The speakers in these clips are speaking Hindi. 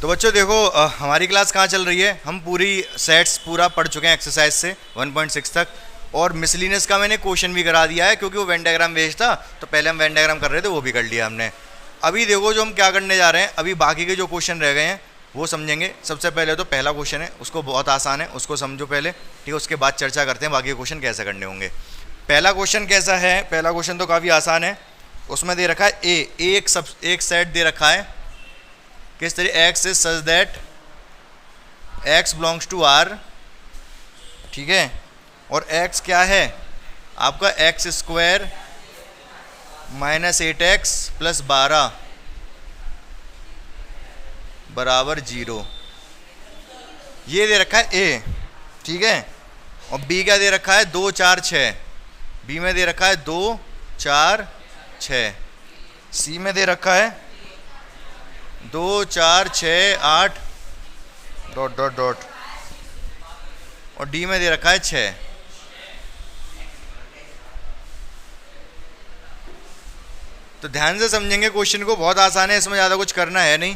तो बच्चों देखो, हमारी क्लास कहाँ चल रही है। हम पूरी सेट्स पूरा पढ़ चुके हैं एक्सरसाइज से 1.6 तक, और मिसलिनियस का मैंने क्वेश्चन भी करा दिया है क्योंकि वो वेन डायग्राम बेस्ड था, तो पहले हम वेन डायग्राम कर रहे थे, वो भी कर लिया हमने। अभी देखो जो हम क्या करने जा रहे हैं, अभी बाकी के जो क्वेश्चन रह गए हैं वो समझेंगे। सबसे पहले तो पहला क्वेश्चन है, उसको बहुत आसान है, उसको समझो पहले, ठीक है। उसके बाद चर्चा करते हैं बाकी के क्वेश्चन कैसे करने होंगे। पहला क्वेश्चन कैसा है? पहला क्वेश्चन तो काफ़ी आसान है। उसमें दे रखा है एक सेट दे रखा है, किस तरह x is such that x belongs to R, ठीक है। और एक्स क्या है आपका? X square minus 8x plus 12 बराबर 0, ये दे रखा है ए, ठीक है। और बी क्या दे रखा है? 2 4 6, बी में दे रखा है 2 4 6, सी में दे रखा है 2 4 6 8 डॉट डॉट डॉट, और डी में दे रखा है 6। तो ध्यान से समझेंगे क्वेश्चन को, बहुत आसान है, इसमें ज़्यादा कुछ करना है नहीं।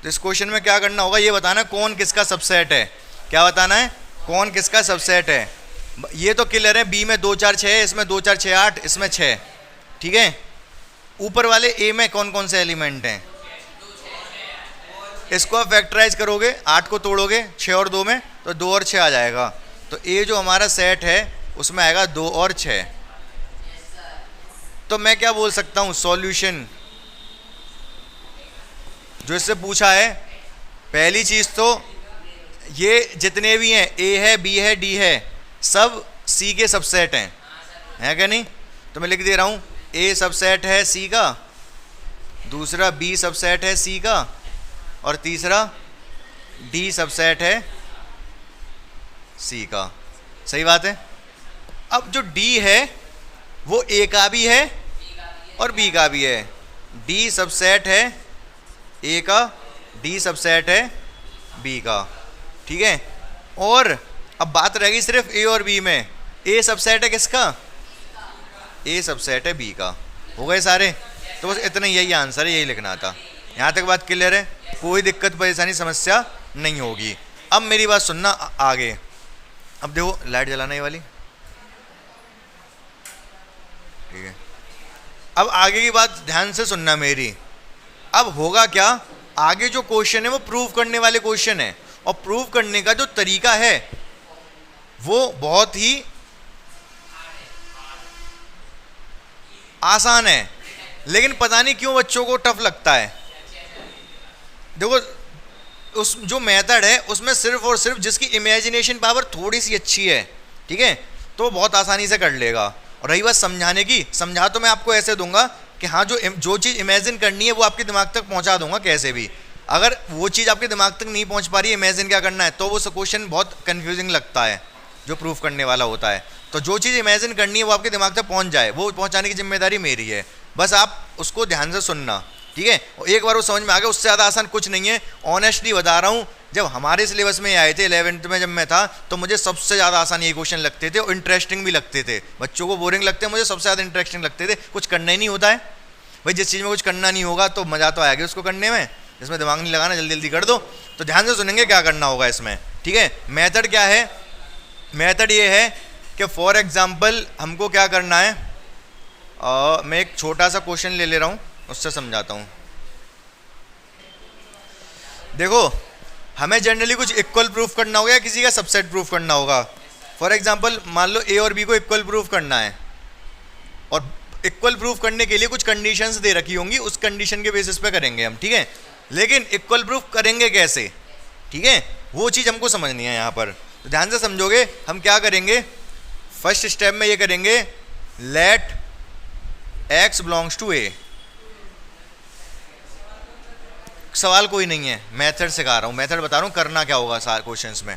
तो इस क्वेश्चन में क्या करना होगा, ये बताना कौन किसका सबसेट है। क्या बताना है? कौन किसका सबसेट है। ये तो क्लियर है, बी में 2 4 6 है, इसमें 2 4 6 8, इसमें 6, ठीक है। ऊपर वाले ए में कौन कौन से एलिमेंट हैं? इसको आप फैक्टराइज करोगे, 8 को तोड़ोगे 6 और 2 में, तो 2 और 6 आ जाएगा। तो ए जो हमारा सेट है उसमें आएगा 2 और 6। तो मैं क्या बोल सकता हूँ? सॉल्यूशन जो इससे पूछा है, पहली चीज़ तो ये जितने भी हैं, ए है, बी है, डी है, सब सी के सबसेट हैं, है क्या नहीं? तो मैं लिख दे रहा हूँ, ए सबसेट है सी का, दूसरा बी सबसेट है सी का, और तीसरा डी सबसेट है सी का। सही बात है। अब जो डी है वो ए का भी है और बी का भी है। डी सबसेट है ए का, डी सबसेट है बी का, ठीक है। और अब बात रहेगी सिर्फ ए और बी में। ए सबसेट है किसका? ए सबसेट है बी का। हो गए सारे? तो बस इतना, यही आंसर है, यही लिखना था। यहाँ तक बात क्लियर है, कोई दिक्कत परेशानी समस्या नहीं होगी। अब मेरी बात सुनना आगे। अब देखो, लाइट जलाना ये वाली, ठीक है। अब आगे की बात ध्यान से सुनना मेरी। अब होगा क्या, आगे जो क्वेश्चन है वो प्रूव करने वाले क्वेश्चन है, और प्रूव करने का जो तरीका है वो बहुत ही आसान है, लेकिन पता नहीं क्यों बच्चों को टफ लगता है। देखो, उस जो मेथड है उसमें सिर्फ और सिर्फ जिसकी इमेजिनेशन पावर थोड़ी सी अच्छी है, ठीक है, तो बहुत आसानी से कर लेगा। और रही बात समझाने की, समझा तो मैं आपको ऐसे दूंगा कि हाँ, जो चीज़ इमेजिन करनी है वो आपके दिमाग तक पहुंचा दूंगा कैसे भी। अगर वो चीज़ आपके दिमाग तक नहीं पहुंच पा रही है, इमेजिन क्या करना है, तो वो क्वेश्चन बहुत कंफ्यूजिंग लगता है जो प्रूफ करने वाला होता है। तो जो चीज़ इमेजिन करनी है वो आपके दिमाग तक पहुंच जाए, वो पहुंचाने की जिम्मेदारी मेरी है। बस आप उसको ध्यान से सुनना, ठीक है। और एक बार वो समझ में आ गया, उससे ज़्यादा आसान कुछ नहीं है। ऑनेस्टली बता रहा हूँ, जब हमारे सिलेबस में आए थे 11th में जब मैं था, तो मुझे सबसे ज़्यादा आसान ये क्वेश्चन लगते थे, और इंटरेस्टिंग भी लगते थे। बच्चों को बोरिंग लगते हैं, मुझे सबसे ज़्यादा इंटरेस्टिंग लगते थे। कुछ करना ही नहीं होता है भाई, जिस चीज़ में कुछ करना नहीं होगा तो मज़ा तो आएगा उसको करने में, जिसमें दिमाग नहीं लगाना, जल्दी जल्दी कर दो। तो ध्यान से सुनेंगे क्या करना होगा इसमें, ठीक है। मेथड क्या है? मेथड ये है कि फॉर एग्जाम्पल हमको क्या करना है, मैं एक छोटा सा क्वेश्चन ले रहा हूँ, उससे समझाता हूँ। देखो, हमें जनरली कुछ इक्वल प्रूफ करना होगा या किसी का सबसेट प्रूफ करना होगा। फॉर एग्जांपल मान लो ए और बी को इक्वल प्रूफ करना है, और इक्वल प्रूफ करने के लिए कुछ कंडीशंस दे रखी होंगी, उस कंडीशन के बेसिस पे करेंगे हम, ठीक है। लेकिन इक्वल प्रूफ करेंगे कैसे, ठीक है, वो चीज़ हमको समझनी है यहाँ पर। तो ध्यान से समझोगे, हम क्या करेंगे, फर्स्ट स्टेप में ये करेंगे, लेट एक्स बिलोंग्स टू ए। सवाल कोई नहीं है, मेथड सिखा रहा हूँ, मेथड बता रहा हूँ करना क्या होगा सारे क्वेश्चंस में।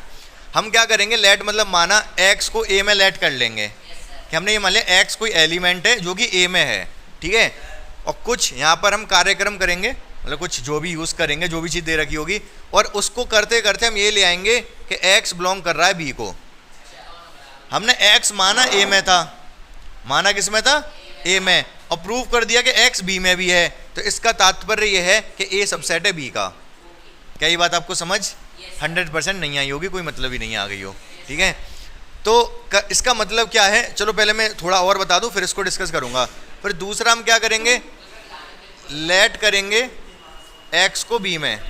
हम क्या करेंगे, लेट मतलब माना एक्स को ए में लेट कर लेंगे, कि हमने ये मान लिया एक्स कोई एलिमेंट है जो कि ए में है, ठीक है। और कुछ यहाँ पर हम कार्यक्रम करेंगे, मतलब कुछ जो भी यूज़ करेंगे, जो भी चीज़ दे रखी होगी, और उसको करते करते हम ये ले आएंगे कि एक्स बिलोंग कर रहा है बी को। हमने एक्स माना ए में था, माना किस में था? ए में। और प्रूफ कर दिया कि एक्स बी में भी है, तो इसका तात्पर्य यह है कि ए सबसेट है बी का। क्या ये बात आपको समझ 100% नहीं आई होगी, कोई मतलब ही नहीं आ गई हो, ठीक है। तो इसका मतलब क्या है, चलो पहले मैं थोड़ा और बता दूं फिर इसको डिस्कस करूंगा। फिर दूसरा हम क्या करेंगे, लेट करेंगे एक्स को बी में,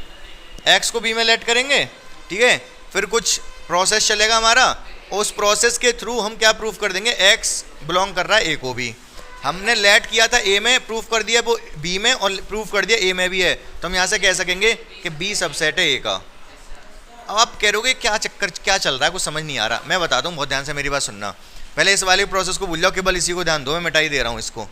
एक्स को बी में लेट करेंगे, ठीक है। फिर कुछ प्रोसेस चलेगा हमारा, उस प्रोसेस के थ्रू हम क्या प्रूफ कर देंगे, एक्स बिलोंग कर रहा है ए को भी। हमने लेट किया था ए में, प्रूफ कर दिया वो बी में, और प्रूफ कर दिया ए में भी है, तो हम यहाँ से कह सकेंगे कि बी सबसेट है ए का। अब आप कह रहोगे क्या चक्कर क्या चल रहा है, कुछ समझ नहीं आ रहा। मैं बताता हूँ, बहुत ध्यान से मेरी बात सुनना। पहले इस वाले प्रोसेस को भूल जाओ, केवल इसी को ध्यान दो, मैं मिटाई दे रहा हूँ इसको।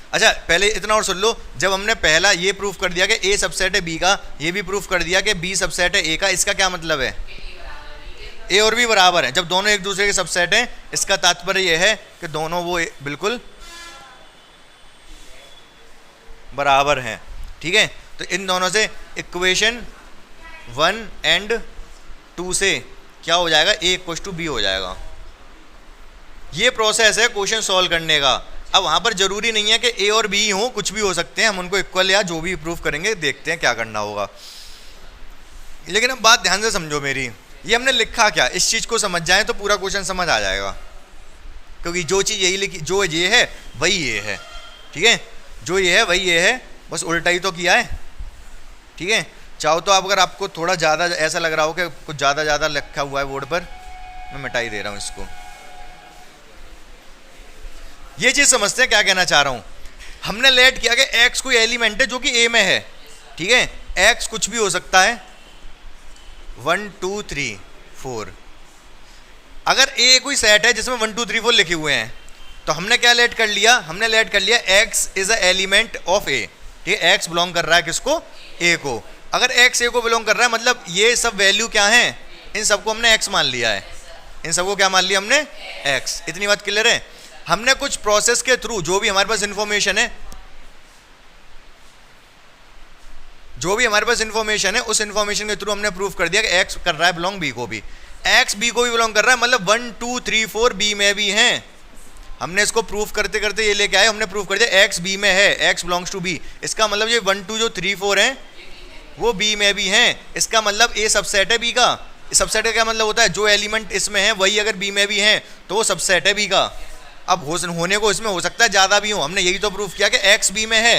अच्छा पहले इतना और सुन लो, जब हमने पहला ये प्रूफ कर दिया कि ए सबसेट है बी का, ये भी प्रूफ कर दिया कि बी सबसेट है ए का, इसका क्या मतलब है, ए और बी बराबर है। जब दोनों एक दूसरे के सबसेट हैं, इसका तात्पर्य यह है कि दोनों वो बिल्कुल बराबर हैं, ठीक है। तो इन दोनों से इक्वेशन 1 एंड 2 से क्या हो जाएगा, ए इक्वल टू बी हो जाएगा। ये प्रोसेस है क्वेश्चन सॉल्व करने का। अब वहाँ पर जरूरी नहीं है कि ए और बी हो, कुछ भी हो सकते हैं, हम उनको इक्वल या जो भी प्रूफ करेंगे, देखते हैं क्या करना होगा। लेकिन अब बात ध्यान से समझो मेरी, ये हमने लिखा क्या, इस चीज़ को समझ जाए तो पूरा क्वेश्चन समझ आ जाएगा, क्योंकि जो चीज़ यही लिखी, जो ये है वही ये है, ठीक है। जो ये है वही ये है, बस उल्टा ही तो किया है, ठीक है। चाहो तो आप, अगर आपको थोड़ा ज़्यादा ऐसा लग रहा हो कि कुछ ज़्यादा लिखा हुआ है बोर्ड पर, मैं मिटाई दे रहा हूँ इसको। ये चीज़ समझते हैं क्या कहना चाह रहा हूँ। हमने लेट किया कि एक्स कोई एलिमेंट है जो कि ए में है, ठीक है। एक्स कुछ भी हो सकता है, 1 2 3 4। अगर ए कोई सेट है जिसमें 1 2 3 4 लिखे हुए हैं, तो हमने क्या लेट कर लिया, हमने लेट कर लिया x is a element of A, ठीक है। एक्स बिलोंग कर रहा है किसको, ए को। अगर एक्स ए को बिलोंग कर रहा है, मतलब ये सब वैल्यू क्या है, इन सबको हमने एक्स मान लिया है, इन सबको क्या मान लिया हमने, एक्स। इतनी बात क्लियर है। हमने कुछ प्रोसेस के थ्रू, जो भी हमारे पास इंफॉर्मेशन है, जो भी हमारे पास इंफॉर्मेशन है, उस इंफॉर्मेशन के थ्रू हमने प्रूफ कर दिया कि एक्स कर रहा है बिलोंग बी को भी, एक्स बी को भी बिलोंग कर रहा है, मतलब 1 2 3 4 बी में भी हैं। हमने इसको प्रूफ करते करते ये लेके आए, हमने प्रूफ कर दिया एक्स बी में है, एक्स बिलोंग्स टू बी। इसका मतलब ये 1 2 जो 3 4 हैं वो बी में भी हैं। इसका मतलब ए सबसेट है बी का। सबसेट का क्या मतलब होता है, जो एलिमेंट इसमें है वही अगर बी में भी हैं तो वो सबसेट है बी का। अब होने को इसमें हो सकता है ज़्यादा भी हो, हमने यही तो प्रूफ किया कि एक्स बी में है,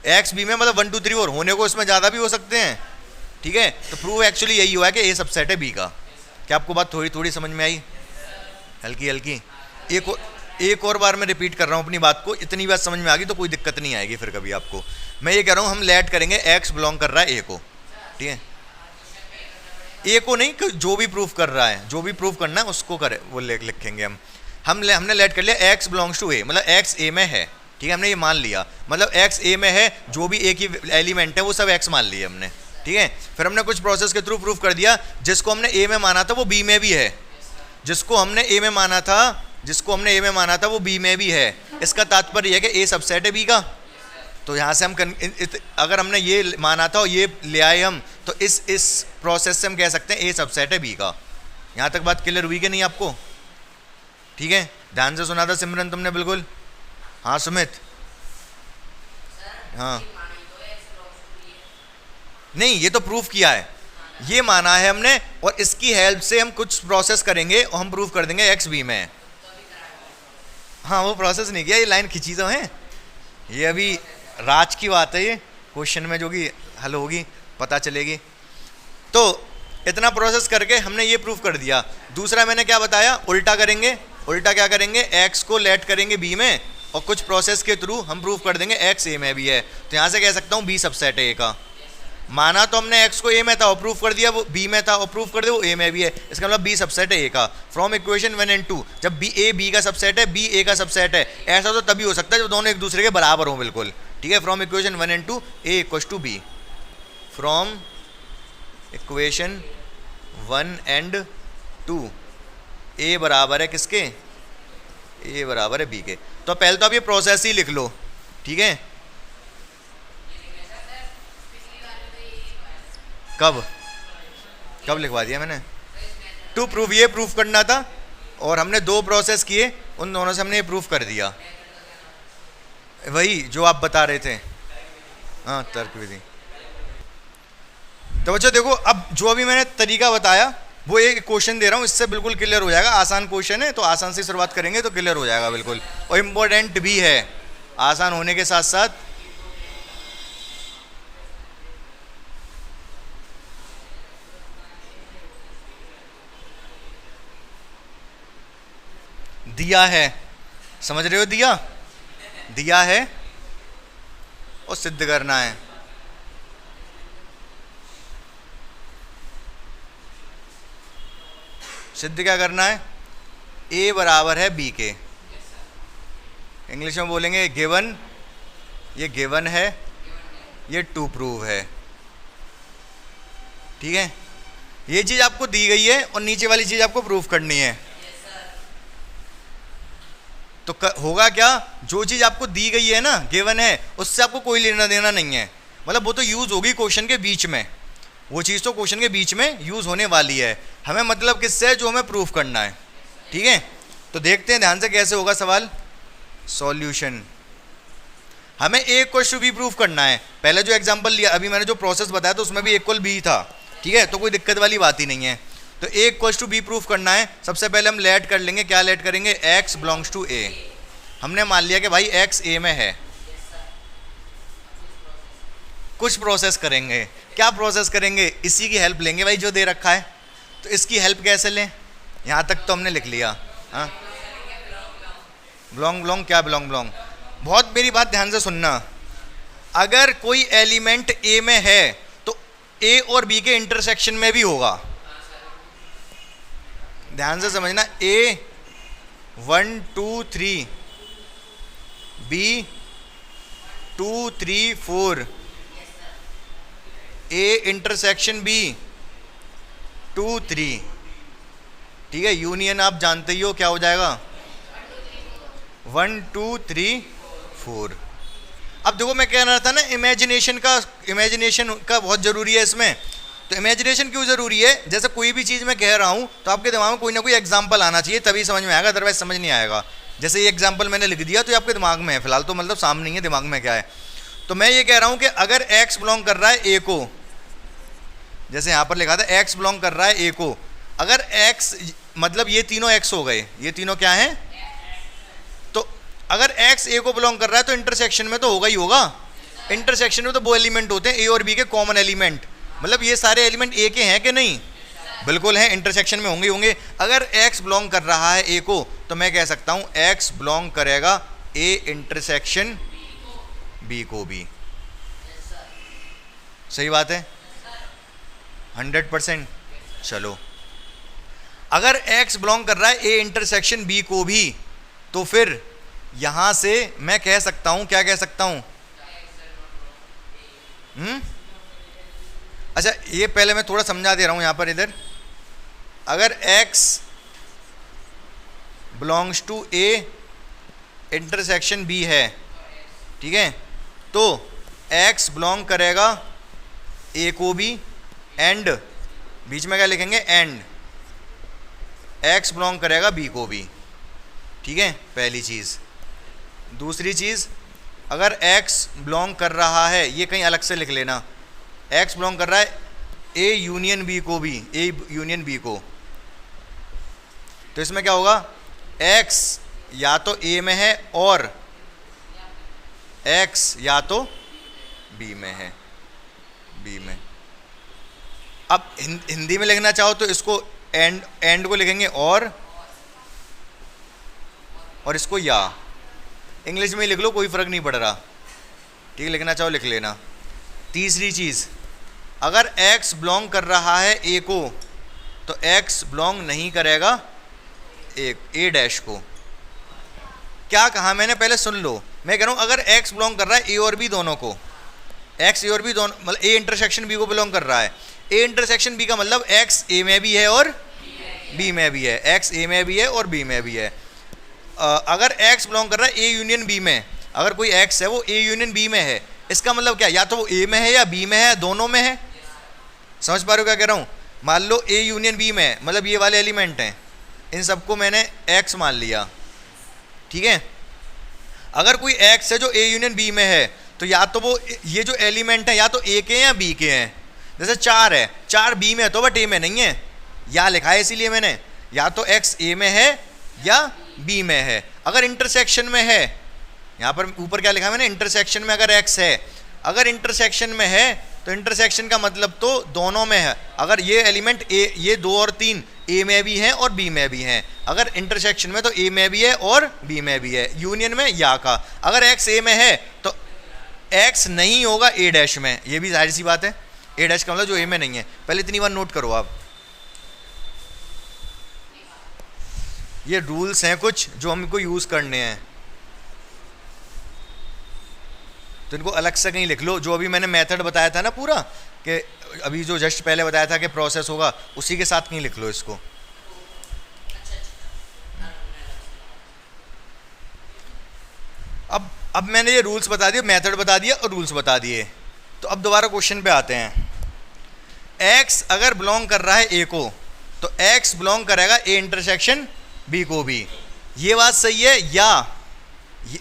एक्स बी में मतलब 1 2 3 4, होने को इसमें ज़्यादा भी हो सकते हैं, ठीक है। तो प्रूफ एक्चुअली यही हुआ है कि ए सबसेट है बी का। क्या आपको बात थोड़ी थोड़ी समझ में आई, हल्की हल्की। एक और बार मैं रिपीट कर रहा हूँ अपनी बात को, इतनी बात समझ में आ गई तो कोई दिक्कत नहीं आएगी फिर कभी आपको। मैं ये कह रहा हूँ, हम लेट करेंगे एक्स बिलोंग कर रहा है ए को, ठीक है। ए को नहीं, जो भी प्रूफ कर रहा है, जो भी प्रूफ करना है उसको करे, वो लिखेंगे हम। हमने लेट कर लिया एक्स बिलोंग्स टू ए, मतलब एक्स ए में है, ठीक है। हमने ये मान लिया, मतलब एक्स ए में है, जो भी ए की एलिमेंट है वो सब एक्स मान लिए हमने, ठीक है। फिर हमने कुछ प्रोसेस के थ्रू प्रूफ कर दिया, जिसको हमने ए में माना था वो बी में भी है, जिसको हमने ए में माना था वो बी में भी है। इसका तात्पर्य है कि ए सबसेट है बी का। तो यहाँ से हम अगर हमने ये माना था और ये ले आए हम, तो इस प्रोसेस से हम कह सकते हैं ए सबसेट है बी का। यहाँ तक बात क्लियर हुई कि नहीं आपको, ठीक है। ध्यान से सुना था सिमरन तुमने बिल्कुल, हाँ सुमित, हाँ नहीं ये तो प्रूफ किया है, ये माना है हमने, और इसकी हेल्प से हम कुछ प्रोसेस करेंगे और हम प्रूफ कर देंगे एक्स बी में है। हाँ वो प्रोसेस नहीं किया, ये लाइन खींची तो है, ये अभी राज की बात है, ये क्वेश्चन में जो कि हल होगी पता चलेगी। तो इतना प्रोसेस करके हमने ये प्रूफ कर दिया। दूसरा मैंने क्या बताया, उल्टा करेंगे। उल्टा क्या करेंगे, एक्स को लेट करेंगे बी में और कुछ प्रोसेस के थ्रू हम प्रूफ कर देंगे एक्स ए में भी है। तो यहाँ से कह सकता हूँ बी सबसेट है ए का। माना तो हमने एक्स को ए में था और प्रूफ कर दिया वो बी में था, और प्रूफ कर दिया वो ए में भी है, इसका मतलब बी सबसेट है ए का। फ्रॉम इक्वेशन 1 एंड 2, जब बी ए बी का सबसेट है, बी ए का सबसेट है, ऐसा तो तभी हो सकता है जब दोनों एक दूसरे के बराबर हो बिल्कुल, ठीक है। From equation 1 and 2 A equals to B, from equation 1 and 2 A बराबर है किसके, ए बराबर है बी के। तो पहले तो आप ये प्रोसेस ही लिख लो, ठीक है। कब लिखवा दिया मैंने, टू प्रूव, ये प्रूफ करना था और हमने दो प्रोसेस किए, उन दोनों से हमने ये प्रूफ कर दिया, वही जो आप बता रहे थे, हाँ तर्क विधि। तो बच्चों देखो, अब जो अभी मैंने तरीका बताया वो एक क्वेश्चन दे रहा हूँ, इससे बिल्कुल क्लियर हो जाएगा। आसान क्वेश्चन है तो आसान से शुरुआत करेंगे तो क्लियर हो जाएगा बिल्कुल, और इम्पोर्टेंट भी है आसान होने के साथ साथ। दिया है, समझ रहे हो, दिया दिया है और सिद्ध करना है। सिद्ध क्या करना है? ए बराबर है बी के। इंग्लिश में बोलेंगे गिवन, ये गिवन है, ये टू प्रूव है। ठीक है, ये चीज आपको दी गई है और नीचे वाली चीज आपको प्रूफ करनी है। तो होगा क्या, जो चीज आपको दी गई है ना, गिवन है, उससे आपको कोई लेना देना नहीं है। मतलब वो तो यूज होगी क्वेश्चन के बीच में, वो चीज़ तो क्वेश्चन के बीच में यूज होने वाली है। हमें मतलब किससे है? जो हमें प्रूफ करना है। ठीक है, तो देखते हैं ध्यान से कैसे होगा सवाल। सॉल्यूशन, हमें ए इक्वल टू बी प्रूफ करना है। पहले जो एग्जांपल लिया, अभी मैंने जो प्रोसेस बताया तो उसमें भी इक्वल बी था। ठीक है, तो कोई दिक्कत वाली बात ही नहीं है। तो ए इक्वल टू बी प्रूफ करना है। सबसे पहले हम लेट कर लेंगे। क्या लेट करेंगे? एक्स बिलोंग्स टू ए। हमने मान लिया कि भाई एक्स ए में है। कुछ प्रोसेस करेंगे। क्या प्रोसेस करेंगे? इसी की हेल्प लेंगे भाई, जो दे रखा है। तो इसकी हेल्प कैसे लें? यहाँ तक तो हमने लिख लिया। हाँ, बिलोंग बिलोंग, क्या बिलोंग बिलोंग? बहुत मेरी बात ध्यान से सुनना। अगर कोई एलिमेंट ए में है तो ए और बी के इंटरसेक्शन में भी होगा। ध्यान से समझना। ए 1 2 3, बी 2 3 4, ए इंटरसेक्शन बी 2 3। ठीक है, यूनियन आप जानते ही हो क्या हो जाएगा? 1 2 3 4। अब देखो मैं कह रहा था ना, इमेजिनेशन का बहुत ज़रूरी है इसमें। तो इमेजिनेशन क्यों ज़रूरी है? जैसे कोई भी चीज़ मैं कह रहा हूँ तो आपके दिमाग में कोई ना कोई एग्जाम्पल आना चाहिए, तभी समझ में आएगा, अदरवाइज समझ नहीं आएगा। जैसे ये एग्जाम्पल मैंने लिख दिया तो ये आपके दिमाग में है फिलहाल, तो मतलब सामने नहीं है दिमाग में क्या है। तो मैं ये कह रहा हूँ कि अगर एक्स बिलोंग कर रहा है ए को, जैसे यहाँ पर लिखा था एक्स बिलोंग कर रहा है ए को, अगर एक्स मतलब ये तीनों एक्स हो गए, ये तीनों क्या हैं? तो अगर एक्स ए को बिलोंग कर रहा है तो इंटरसेक्शन में तो होगा ही होगा। इंटरसेक्शन में तो वो एलिमेंट होते हैं ए और बी के कॉमन एलिमेंट। मतलब ये सारे एलिमेंट ए के हैं कि नहीं? बिल्कुल हैं, इंटरसेक्शन में होंगे होंगे। अगर एक्स बिलोंग कर रहा है ए को तो मैं कह सकता हूँ एक्स बिलोंग करेगा ए इंटरसेक्शन बी को भी। सही बात है? 100%। चलो, अगर x बिलोंग कर रहा है a इंटरसेक्शन b को भी, तो फिर यहां से मैं कह सकता हूं, क्या कह सकता हूं? अच्छा, ये पहले मैं थोड़ा समझा दे रहा हूं यहां पर। इधर अगर x belongs to a intersection b है, ठीक है, तो x बिलोंग करेगा a को भी, एंड बीच में क्या लिखेंगे? एंड x बिलोंग करेगा b को भी। ठीक है, पहली चीज़। दूसरी चीज़, अगर x बिलोंग कर रहा है, ये कहीं अलग से लिख लेना, x बिलोंग कर रहा है a यूनियन b को भी, a यूनियन b को, तो इसमें क्या होगा? x या तो a में है और x या तो b में है, b में। अब हिंदी में लिखना चाहो तो इसको एंड को लिखेंगे और इसको या। इंग्लिश में लिख लो, कोई फर्क नहीं पड़ रहा। ठीक है, लिखना चाहो लिख लेना। तीसरी चीज़, अगर x बिलोंग कर रहा है a को तो x बिलोंग नहीं करेगा a डैश को। क्या कहा मैंने? पहले सुन लो। मैं कह रहा हूँ अगर x बिलोंग कर रहा है a और b दोनों को, x a और b दोनों, मतलब a इंटरसेक्शन b को बिलोंग कर रहा है। a इंटरसेक्शन b का मतलब x a में भी है और b में भी है, x a में भी है और b में भी है। अगर x बिलोंग कर रहा है a यूनियन b में, अगर कोई x है वो a यूनियन b में है, इसका मतलब क्या? या तो वो a में है या b में है, दोनों में है। समझ पा रहे हो क्या कह रहा हूँ? मान लो a यूनियन b में है, मतलब ये वाले एलिमेंट हैं, इन सबको मैंने x मान लिया। ठीक है, अगर कोई एक्स है जो ए यूनियन बी में है, तो या तो वो ये जो एलिमेंट है या तो ए के हैं या बी के हैं। जैसे 4 है, 4 बी में है तो बट ए में नहीं है, या लिखा है इसीलिए मैंने, या तो एक्स ए में है या बी में है। अगर इंटरसेक्शन में है, यहाँ पर ऊपर क्या लिखा है मैंने, इंटरसेक्शन में अगर एक्स है, अगर इंटरसेक्शन में है तो इंटरसेक्शन का मतलब तो दोनों में है। अगर ये एलिमेंट ए, ये 2 और 3 ए में भी हैं और बी में भी हैं, अगर इंटरसेक्शन में तो ए में भी है और बी में भी है, यूनियन में या का। अगर एक्स ए में है तो एक्स नहीं होगा ए डैश में, ये भी जाहिर सी बात है, ए डैश का मतलब जो ए में नहीं है। पहले इतनी बार नोट करो आप, ये रूल्स हैं कुछ जो हमको यूज़ करने हैं, तो इनको अलग से कहीं लिख लो। जो अभी मैंने मेथड बताया था ना पूरा, कि अभी जो जस्ट पहले बताया था कि प्रोसेस होगा, उसी के साथ कहीं लिख लो इसको। अब मैंने ये रूल्स बता दिए, मेथड बता दिया और रूल्स बता दिए। तो अब दोबारा क्वेश्चन पे आते हैं। एक्स अगर बिलोंग कर रहा है ए को, तो एक्स बिलोंग करेगा ए इंटरसेक्शन बी को भी। ये बात सही है, या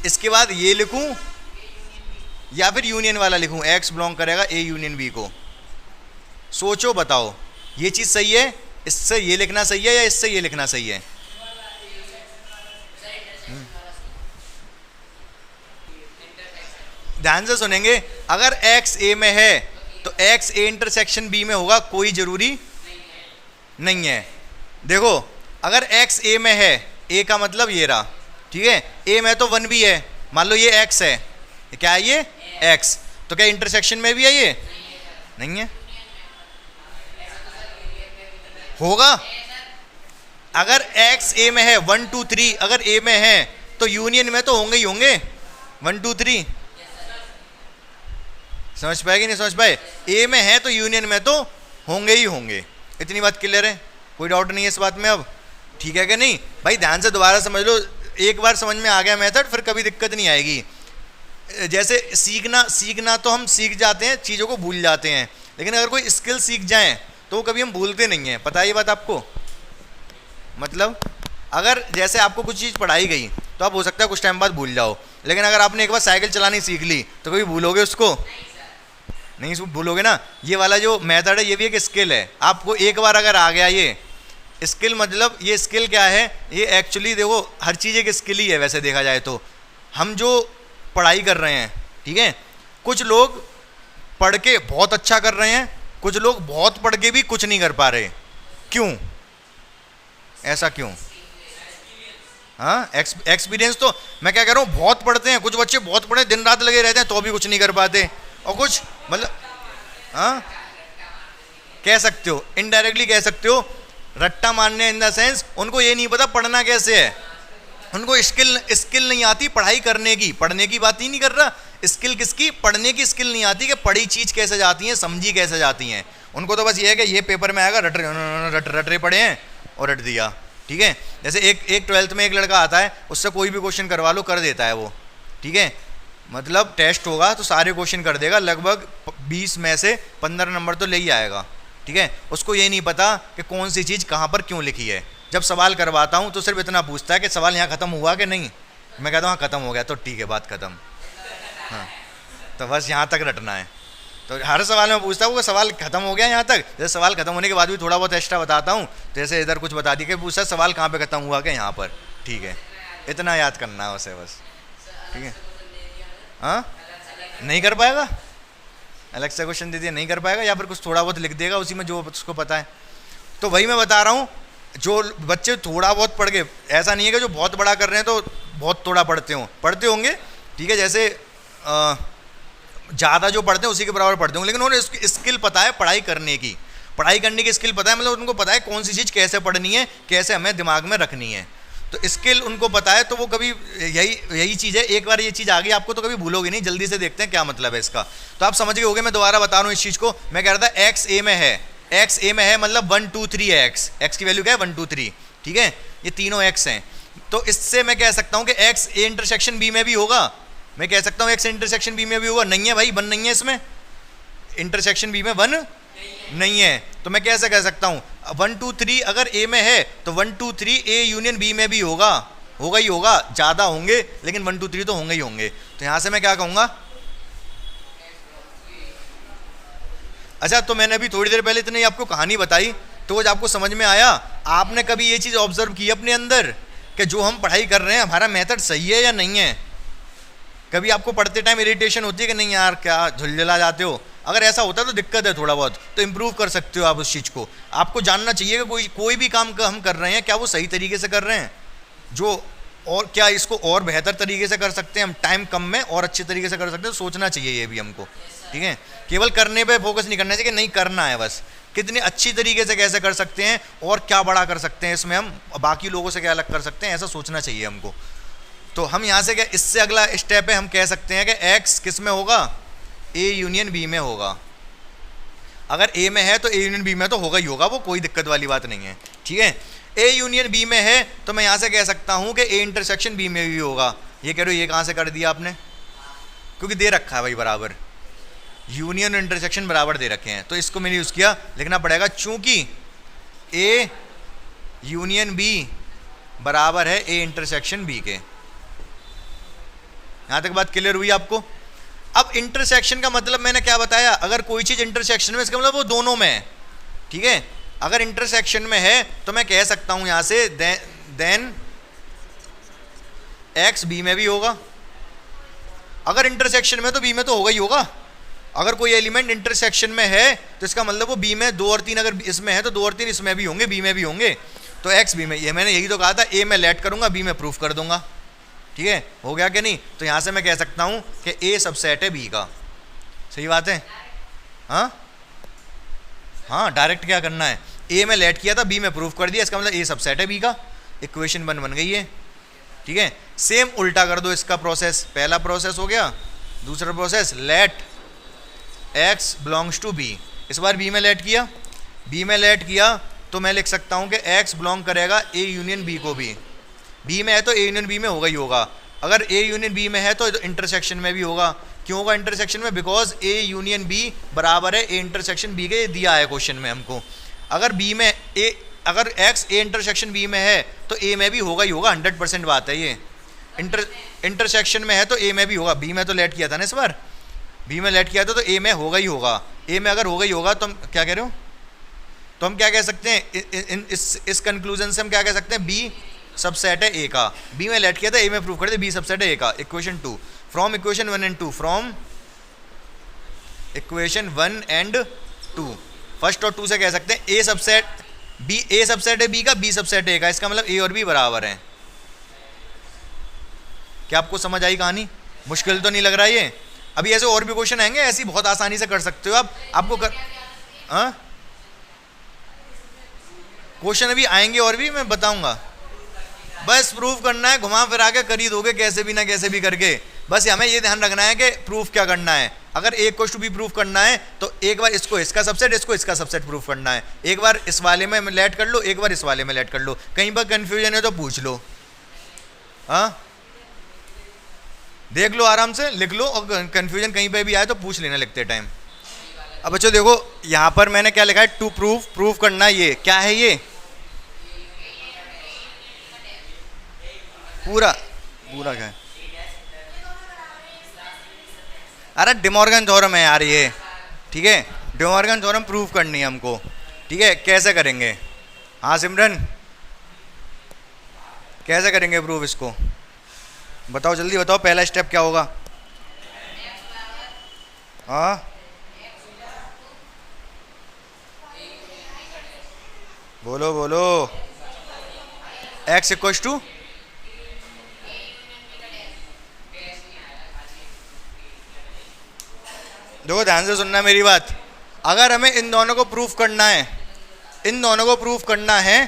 इसके बाद ये लिखूं या फिर यूनियन वाला लिखूं, एक्स बिलोंग करेगा ए यूनियन बी को। सोचो बताओ, ये चीज़ सही है, इससे ये लिखना सही है या इससे ये लिखना सही है? ध्यान से सुनेंगे। अगर एक्स ए में है तो एक्स ए इंटरसेक्शन बी में होगा, कोई जरूरी नहीं है। देखो, अगर एक्स ए में है, ए का मतलब ये रहा, ठीक है, ए में तो 1 भी है, मान लो ये एक्स है, क्या है ये एक्स, तो क्या इंटरसेक्शन में भी है ये? नहीं है, होगा। अगर एक्स ए में है 1 2 3, अगर ए में है तो यूनियन में तो होंगे ही होंगे 1 2 3। समझ पाए कि नहीं समझ पाए? ए में है तो यूनियन में तो होंगे ही होंगे। इतनी बात क्लियर है, कोई डाउट नहीं है इस बात में अब? ठीक है कि नहीं भाई? ध्यान से दोबारा समझ लो, एक बार समझ में आ गया मेथड, फिर कभी दिक्कत नहीं आएगी। जैसे सीखना तो हम सीख जाते हैं, चीज़ों को भूल जाते हैं, लेकिन अगर कोई स्किल सीख जाएं तो वो कभी हम भूलते नहीं हैं। पता है ये बात आपको? मतलब अगर जैसे आपको कुछ चीज़ पढ़ाई गई तो आप हो सकता है कुछ टाइम बाद भूल जाओ, लेकिन अगर आपने एक बार साइकिल चलानी सीख ली तो कभी भूलोगे उसको? नहीं भूलोगे ना। ये वाला जो मेथड है ये भी एक स्किल है। आपको एक बार अगर आ गया ये स्किल, मतलब ये स्किल क्या है, ये एक्चुअली देखो हर चीज़ एक स्किल ही है वैसे देखा जाए तो। हम जो पढ़ाई कर रहे हैं, ठीक है, कुछ लोग पढ़ के बहुत अच्छा कर रहे हैं, कुछ लोग बहुत पढ़ के भी कुछ नहीं कर पा रहे। क्यों? ऐसा क्यों? हाँ, एक्सपीरियंस तो मैं क्या कह रहा हूँ, बहुत पढ़ते हैं, कुछ बच्चे बहुत पढ़े दिन रात लगे रहते हैं तो भी कुछ नहीं कर पाते, और कुछ मतलब हाँ कह सकते हो, इनडायरेक्टली कह सकते हो रट्टा मारने इन द सेंस उनको ये नहीं पता पढ़ना कैसे है, उनको स्किल नहीं आती पढ़ाई करने की। पढ़ने की बात ही नहीं कर रहा, स्किल किसकी? पढ़ने की स्किल नहीं आती कि पढ़ी चीज़ कैसे जाती है, समझी कैसे जाती हैं। उनको तो बस ये है कि ये पेपर में आएगा, रट रहे पढ़े हैं और रट दिया, ठीक है। जैसे एक 12th में एक लड़का आता है, उससे कोई भी क्वेश्चन करवा लो कर देता है वो, ठीक है, मतलब टेस्ट होगा तो सारे क्वेश्चन कर देगा, लगभग 20 में से 15 नंबर तो ले ही आएगा, ठीक है। उसको ये नहीं पता कि कौन सी चीज़ कहाँ पर क्यों लिखी है। जब सवाल करवाता हूँ तो सिर्फ इतना पूछता है कि सवाल यहाँ ख़त्म हुआ कि नहीं। मैं कहता हूँ हाँ ख़त्म हो गया, तो ठीक है बात ख़त्म, हाँ तो बस यहाँ तक रटना है। तो हर सवाल में पूछता हूँ कि सवाल खत्म हो गया यहाँ तक। जैसे सवाल खत्म होने के बाद भी थोड़ा बहुत एक्स्ट्रा बताता हूँ, जैसे इधर कुछ बता दी कि पूछा सवाल कहाँ पे खत्म हुआ कि यहाँ पर, ठीक है, इतना याद करना है उसे बस, ठीक है। हाँ नहीं कर पाएगा, अलग से क्वेश्चन दे दिया नहीं कर पाएगा, या फिर कुछ थोड़ा बहुत लिख देगा उसी में जो उसको पता है। तो वही मैं बता रहा हूँ, जो बच्चे थोड़ा बहुत पढ़ के, ऐसा नहीं है कि जो बहुत बड़ा कर रहे हैं तो बहुत थोड़ा पढ़ते होंगे, ठीक है, जैसे ज़्यादा जो पढ़ते हैं उसी के बराबर पढ़ते होंगे, लेकिन उन्हें स्किल पता है पढ़ाई करने की, पढ़ाई करने की स्किल पता है, मतलब उनको पता है कौन सी चीज़ कैसे पढ़नी है, कैसे हमें दिमाग में रखनी है, तो स्किल उनको पता है। तो वो कभी यही चीज़ है, एक बार ये चीज़ आ गई आपको तो कभी भूलोगे नहीं। जल्दी से देखते हैं क्या मतलब है इसका, तो आप समझ गए होगे। मैं दोबारा बता रहा हूँ इस चीज़ को। मैं कह रहा था एक्स ए में है, एक्स ए में है मतलब 1 2 3 है, एक्स की वैल्यू क्या है 1 2 3, ठीक है, ये तीनों एक्स हैं। तो इससे मैं कह सकता हूँ कि एक्स ए इंटरसेक्शन बी में भी होगा, मैं कह सकता हूँ एक्स इंटरसेक्शन बी में भी होगा। नहीं है भाई, 1 नहीं है इसमें, इंटरसेक्शन बी में 1 नहीं है, तो मैं कैसे कह सकता हूँ 1 2 3 अगर ए में है तो 1 2 3 ए यूनियन बी में भी होगा, होगा ही होगा, ज़्यादा होंगे लेकिन 1 2 3 तो होंगे ही होंगे। तो यहाँ से मैं क्या कहूँगा, अच्छा तो मैंने अभी थोड़ी देर पहले इतनी आपको कहानी बताई, तो वो आपको समझ में आया? आपने कभी ये चीज़ ऑब्जर्व की अपने अंदर कि जो हम पढ़ाई कर रहे हैं हमारा मेथड सही है या नहीं है? कभी आपको पढ़ते टाइम इरिटेशन होती है कि नहीं यार क्या झुलझुला जाते हो? अगर ऐसा होता है तो दिक्कत है थोड़ा बहुत, तो इम्प्रूव कर सकते हो आप उस चीज़ को। आपको जानना चाहिए कि कोई भी काम हम कर रहे हैं क्या वो सही तरीके से कर रहे हैं, जो और क्या इसको और बेहतर तरीके से कर सकते हैं हम, टाइम कम में और अच्छे तरीके से कर सकते हैं। सोचना चाहिए ये भी हमको, ठीक है? केवल करने पे फोकस नहीं करना चाहिए कि नहीं करना है बस, कितनी अच्छी तरीके से कैसे कर सकते हैं और क्या बड़ा कर सकते हैं इसमें, हम बाकी लोगों से क्या अलग कर सकते हैं, ऐसा सोचना चाहिए हमको। तो हम यहाँ से क्या, इससे अगला स्टेप है, हम कह सकते हैं कि एक्स किस में होगा, ए यूनियन बी में होगा। अगर ए में है तो ए यूनियन बी में तो होगा ही होगा, वो कोई दिक्कत वाली बात नहीं है, ठीक है? ए यूनियन बी में है तो मैं यहाँ से कह सकता हूँ कि ए इंटरसेक्शन बी में भी होगा। ये कह रहे हो ये कहाँ से कर दिया आपने? क्योंकि दे रखा है भाई बराबर, यूनियन और इंटरसेक्शन बराबर दे रखे हैं, तो इसको मैंने यूज़ किया, लिखना पड़ेगा चूंकि ए यूनियन बी बराबर है ए इंटरसेक्शन बी के। यहाँ तक बात क्लियर हुई आपको? अब इंटरसेक्शन का मतलब मैंने क्या बताया, अगर कोई चीज़ इंटरसेक्शन में, इसका मतलब वो दोनों में है, ठीक है? अगर इंटरसेक्शन में है तो मैं कह सकता हूँ यहाँ से देन एक्स बी में भी होगा। अगर इंटरसेक्शन में तो बी में तो होगा ही होगा। अगर कोई एलिमेंट इंटरसेक्शन में है तो इसका मतलब वो बी में 2 और 3, अगर इसमें है तो 2 और 3 इसमें भी होंगे, बी में भी होंगे। तो एक्स बी में, ये मैंने यही तो कहा था, ए में लेट करूँगा, बी में प्रूफ कर दूंगा, ठीक है? हो गया कि नहीं? तो यहाँ से मैं कह सकता हूँ कि ए सबसेट है बी का। सही बात है? हाँ डायरेक्ट क्या करना है, ए में लेट किया था, बी में प्रूफ कर दिया, इसका मतलब ए सबसेट है बी का। इक्वेशन 1 बन गई है, ठीक है? सेम उल्टा कर दो इसका प्रोसेस, पहला प्रोसेस हो गया, दूसरा process let x belongs to B. इस बार बी में लेट किया, बी में लेट किया तो मैं लिख सकता हूँ कि एक्स बिलोंग करेगा ए यूनियन बी को भी। बी में है तो ए यूनियन बी में होगा ही होगा। अगर ए यूनियन बी में है तो इंटरसेक्शन में भी होगा। क्यों होगा इंटरसेक्शन में? बिकॉज ए यूनियन बी बराबर है ए इंटरसेक्शन बी के, ये दिया है क्वेश्चन में हमको। अगर बी में ए, अगर एक्स ए इंटरसेक्शन बी में है तो ए में भी होगा ही होगा, 100% बात है ये। इंटरसेक्शन में है तो ए में भी होगा। बी में तो लेट किया था ना इस बार, बी में लेट किया था तो ए में होगा ही होगा। ए में अगर होगा ही होगा तो हम क्या कह रहे हो, तो हम क्या कह सकते हैं इस कंक्लूजन से हम क्या कह सकते हैं, बी सबसेट है ए का। बी में लेट किया था, ए में प्रूव कर दे बी सबसेट है ए का। Equation 2 from equation 1 and 2, from equation 1 and 2, first और 2 से कह सकते हैं ए सबसेट बी, ए सबसेट है बी का, बी सबसेट है ए का। इसका मतलब ए और बी बराबर हैं। क्या आपको समझ आई कहानी? मुश्किल तो नहीं लग रहा ये? अभी ऐसे और भी क्वेश्चन आएंगे, ऐसी बहुत आसानी से कर सकते हो आप। आपको कर क्वेश्चन अभी आएंगे और भी मैं बताऊंगा। बस प्रूफ करना है, घुमा फिरा के कर ही दोगे कैसे भी ना कैसे भी करके। बस हमें ये ध्यान रखना है कि प्रूफ क्या करना है। अगर ए को टू बी प्रूफ करना है तो एक बार इसको इसका सबसेट, इसको इसका सबसेट प्रूफ करना है। एक बार इस वाले में लेट कर लो, एक बार इस वाले में लेट कर लो। कहीं पर कंफ्यूजन है तो पूछ लो, देख लो, आराम से लिख लो, और कंफ्यूजन कहीं पे भी आए तो पूछ लेना लिखते टाइम। अब बच्चों देखो यहाँ पर मैंने क्या लिखा है, टू प्रूफ करना है। ये क्या है? ये पूरा क्या है? अरे डिमॉर्गन थ्योरम है यार ये, ठीक है? डिमॉर्गन थ्योरम प्रूफ करनी है हमको, ठीक है? कैसे करेंगे? हाँ सिमरन, कैसे करेंगे प्रूफ इसको? बताओ जल्दी बताओ, पहला स्टेप क्या होगा? हाँ बोलो बोलो। एक्स इक्वल्स टू, देखो ध्यान से सुनना मेरी बात। अगर हमें इन दोनों को प्रूफ करना है, इन दोनों को प्रूफ करना है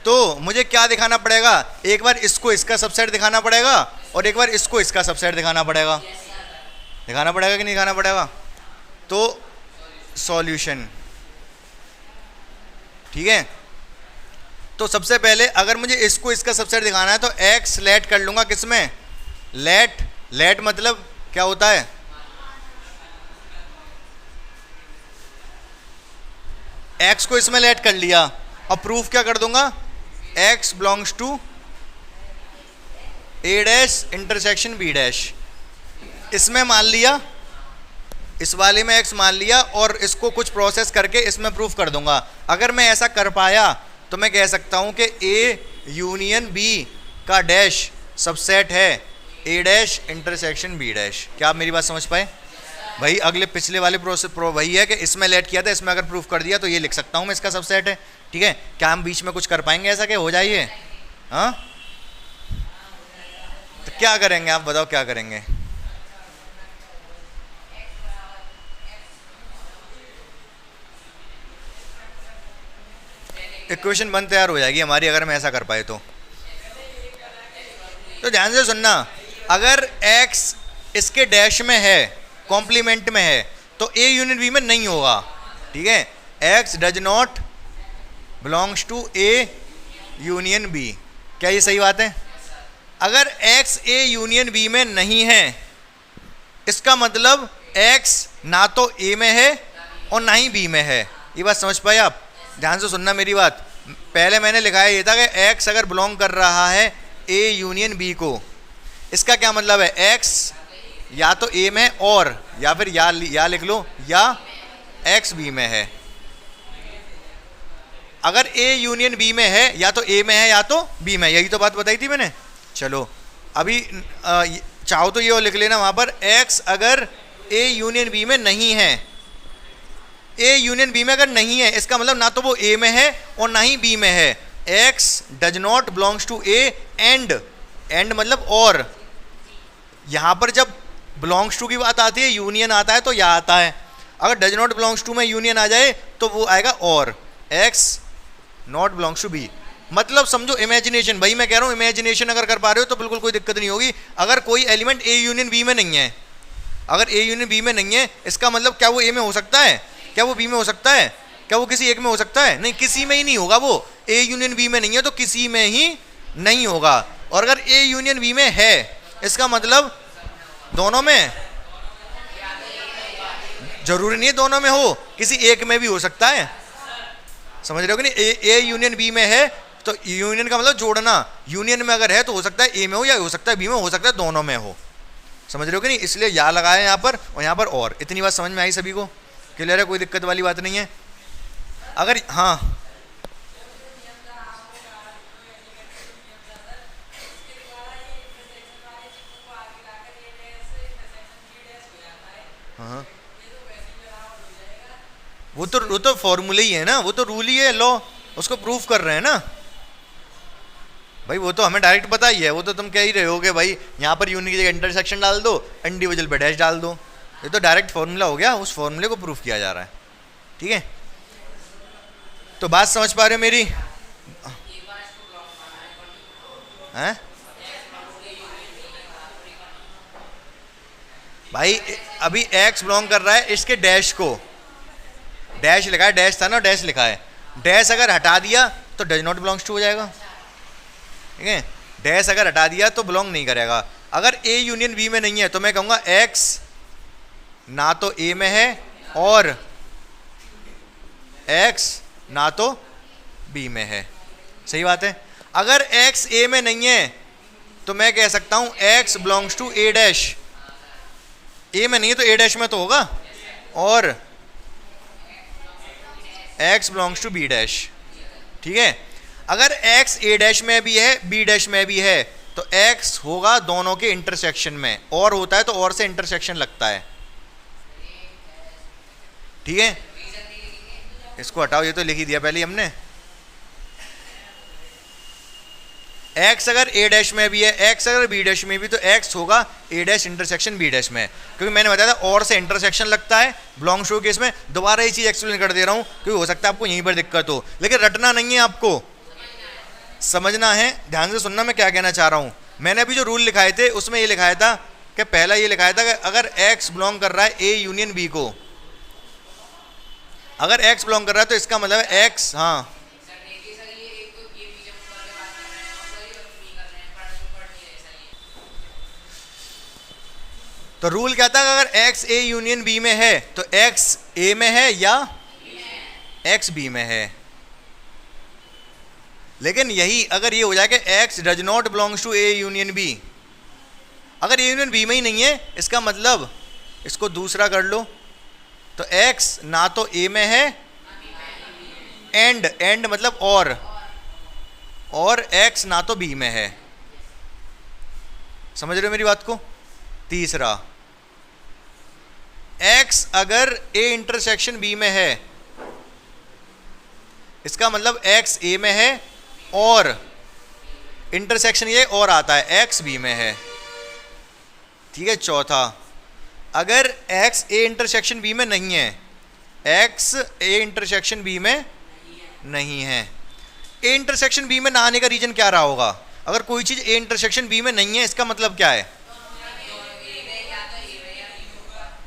तो मुझे क्या दिखाना पड़ेगा? एक बार इसको इसका सबसेट दिखाना पड़ेगा और एक बार इसको इसका सबसेट दिखाना पड़ेगा। दिखाना पड़ेगा कि नहीं दिखाना पड़ेगा? तो सॉल्यूशन, ठीक है? तो सबसे पहले अगर मुझे इसको इसका सबसेट दिखाना है तो एक्स लेट कर लूँगा किसमें? लेट मतलब क्या होता है? एक्स को इसमें लेट कर लिया और प्रूफ क्या कर दूंगा? X belongs to A dash intersection B dash. इसमें मान लिया, इस वाले में x मान लिया और इसको कुछ प्रोसेस करके इसमें प्रूफ कर दूंगा। अगर मैं ऐसा कर पाया तो मैं कह सकता हूं कि A यूनियन B का डैश सबसेट है A dash intersection B dash. क्या आप मेरी बात समझ पाए? भाई अगले पिछले वाले प्रोसेस वही है कि इसमें लेट किया था, इसमें अगर प्रूफ कर दिया तो ये लिख सकता हूं मैं इसका सबसेट है। ठीक है, क्या हम बीच में कुछ कर पाएंगे ऐसा कि हो जाइए? हाँ, तो क्या करेंगे आप बताओ, क्या करेंगे? इक्वेशन 1 तैयार हो जाएगी हमारी अगर हम ऐसा कर पाए तो ध्यान से सुनना, अगर x इसके डैश में है, कॉम्प्लीमेंट में है, तो A यूनियन B में नहीं होगा। ठीक है, x does not belongs to A union B। क्या ये सही बात है? अगर x A यूनियन B में नहीं है, इसका मतलब x ना तो A में है और ना ही B में है। ये बात समझ पाए आप? ध्यान से सुनना मेरी बात। पहले मैंने लिखाया ये था कि x अगर बिलोंग कर रहा है A यूनियन B को, इसका क्या मतलब है? x या तो A में और या फिर या लिख लो या x B में है। अगर A यूनियन B में है, या तो A में है या तो B में, यही तो बात बताई थी मैंने। चलो अभी चाहो तो ये लिख लेना वहां पर, x अगर A यूनियन B में नहीं है, A यूनियन B में अगर नहीं है, इसका मतलब ना तो वो A में है और ना ही B में है। x does not belongs to A and मतलब और। यहां पर जब बिलोंग्स टू की बात आती है, यूनियन आता है तो यह आता है। अगर डज नॉट बिलोंग्स टू में यूनियन आ जाए तो वो आएगा और, x not belongs to B। मतलब समझो इमेजिनेशन, भाई मैं कह रहा हूं इमेजिनेशन अगर कर पा रहे हो तो बिल्कुल कोई दिक्कत नहीं होगी। अगर कोई एलिमेंट A यूनियन B में नहीं है, अगर A यूनियन B में नहीं है, इसका मतलब क्या वो A में हो सकता है? क्या वो B में हो सकता है? क्या वो किसी एक में हो सकता है? नहीं, किसी में ही नहीं होगा। वो A यूनियन B में नहीं है तो किसी में ही नहीं होगा। और अगर A यूनियन B में है, इसका मतलब दोनों में, जरूरी नहीं है दोनों में हो, किसी एक में भी हो सकता है। समझ रहे हो कि नहीं? A यूनियन B में है तो यूनियन का मतलब जोड़ना, यूनियन में अगर है तो हो सकता है A में हो या हो सकता है B में, हो सकता है दोनों में हो। समझ रहे हो कि नहीं? इसलिए या लगाया यहाँ पर और यहाँ पर और। इतनी बात समझ में आई सभी को? क्लियर है? कोई दिक्कत वाली बात नहीं है? अगर हाँ, हाँ वो तो फॉर्मूले ही है ना, वो तो रूल ही है, लॉ, उसको प्रूफ कर रहे हैं ना भाई। वो तो हमें डायरेक्ट पता ही है, वो तो तुम कह ही रहे हो कि भाई यहाँ पर यूनियन की जगह इंटरसेक्शन डाल दो, इंडिविजुअल पे डैश डाल दो। ये तो डायरेक्ट फॉर्मूला हो गया, उस फॉर्मूले को प्रूफ किया जा रहा है। ठीक है, तो बात समझ पा रहे हो मेरी? हैं भाई अभी x बिलोंग कर रहा है इसके डैश को, डैश लिखा है, डैश था ना, डैश लिखा है। डैश अगर हटा दिया तो डज नॉट बिलोंग्स टू हो जाएगा। ठीक है, डैश अगर हटा दिया तो बिलोंग नहीं करेगा। अगर A यूनियन B में नहीं है तो मैं कहूँगा x ना तो A में है और x ना तो B में है। सही बात है? अगर x A में नहीं है तो मैं कह सकता हूँ x belongs to A dash. A में नहीं है तो A डैश में तो होगा, और x belongs to B dash. ठीक है, अगर x A डैश में भी है B डैश में भी है तो x होगा दोनों के इंटरसेक्शन में, और होता है तो और से इंटरसेक्शन लगता है। ठीक है, इसको हटाओ, ये तो लिख ही दिया पहले हमने। x अगर A डैश में भी है, x अगर B डैश में भी, तो x होगा A dash intersection B dash में, क्योंकि मैंने बताया था और से इंटरसेक्शन लगता है बिलोंग्स टू केस में। दोबारा ये चीज एक्सप्लेन कर दे रहा हूं क्योंकि हो सकता है आपको यहीं पर दिक्कत हो, लेकिन रटना नहीं है, आपको समझना है। ध्यान से सुनना मैं क्या कहना चाह रहा हूं। मैंने अभी जो रूल लिखाए थे उसमें ये लिखाया था कि पहला ये लिखाया था कि अगर x बिलोंग कर रहा है A यूनियन B को, अगर x बिलोंग कर रहा है तो इसका मतलब है x, हाँ तो रूल कहता है अगर x A यूनियन B में है तो x A में है या x B में है। लेकिन यही अगर ये हो जाए कि x does not belongs to A union B, अगर ए यूनियन बी में ही नहीं है, इसका मतलब इसको दूसरा कर लो, तो एक्स ना तो ए में है, एंड मतलब और एक्स ना तो बी में है। समझ रहे हो मेरी बात को? तीसरा, एक्स अगर ए इंटरसेक्शन बी में है, इसका मतलब एक्स ए में है और इंटरसेक्शन ये और आता है एक्स बी में है। ठीक है। चौथा, अगर एक्स ए इंटरसेक्शन बी में नहीं है, एक्स ए इंटरसेक्शन बी में नहीं है, ए इंटरसेक्शन बी में ना आने का रीजन क्या रहा होगा? अगर कोई चीज ए इंटरसेक्शन बी में नहीं है, इसका मतलब क्या है?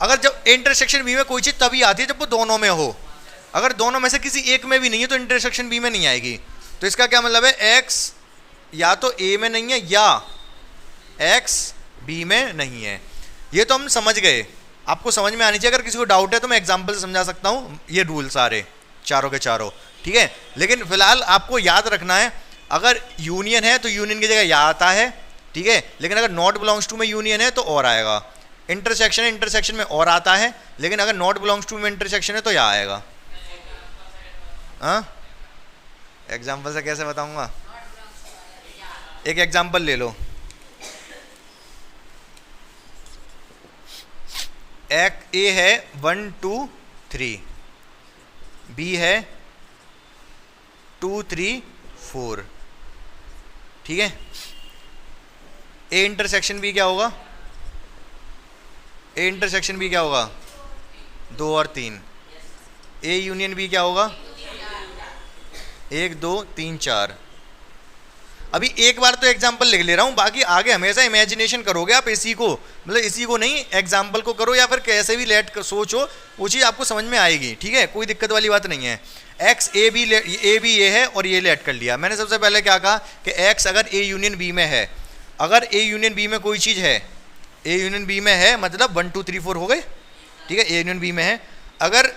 अगर जब ए इंटरसेक्शन बी में कोई चीज तभी आती है जब वो दोनों में हो। अगर दोनों में से किसी एक में भी नहीं है तो इंटरसेक्शन बी में नहीं आएगी। तो इसका क्या मतलब है? एक्स या तो ए में नहीं है या एक्स बी में नहीं है। ये तो हम समझ गए, आपको समझ में आनी चाहिए। अगर किसी को डाउट है तो मैं एग्जांपल से समझा सकता हूँ ये रूल सारे चारों के चारों। ठीक है। लेकिन फिलहाल आपको याद रखना है, अगर यूनियन है तो यूनियन की जगह या आता है। ठीक है। लेकिन अगर नॉट बिलोंग्स टू में यूनियन है तो और आएगा। इंटरसेक्शन है, इंटरसेक्शन में और आता है, लेकिन अगर नॉट बिलोंग्स टू में इंटरसेक्शन है तो या आएगा। हाँ, एग्जाम्पल से कैसे बताऊंगा? एक एग्जाम्पल ले लो। ए है 1 2 3, बी है 2 3 4। ठीक है। ए इंटरसेक्शन बी क्या होगा? ए इंटरसेक्शन बी क्या होगा? 2 और 3। ए यूनियन बी क्या होगा? 1 2 3 4। अभी एक बार तो एग्जाम्पल लिख ले रहा हूँ, बाकी आगे हमेशा इमेजिनेशन करोगे आप इसी को, मतलब इसी को नहीं, एग्जाम्पल को करो या फिर कैसे भी लेट सोचो, वो चीज़ आपको समझ में आएगी। ठीक है। कोई दिक्कत वाली बात नहीं है। एक्स ए बी ये है और ये लेट कर लिया। मैंने सबसे पहले क्या कहा कि एक्स अगर ए यूनियन बी में है, अगर ए यूनियन बी में कोई चीज़ है, ए यूनियन बी में है मतलब 1 2 3 4 हो गए। ठीक है। ए यूनियन बी में है, अगर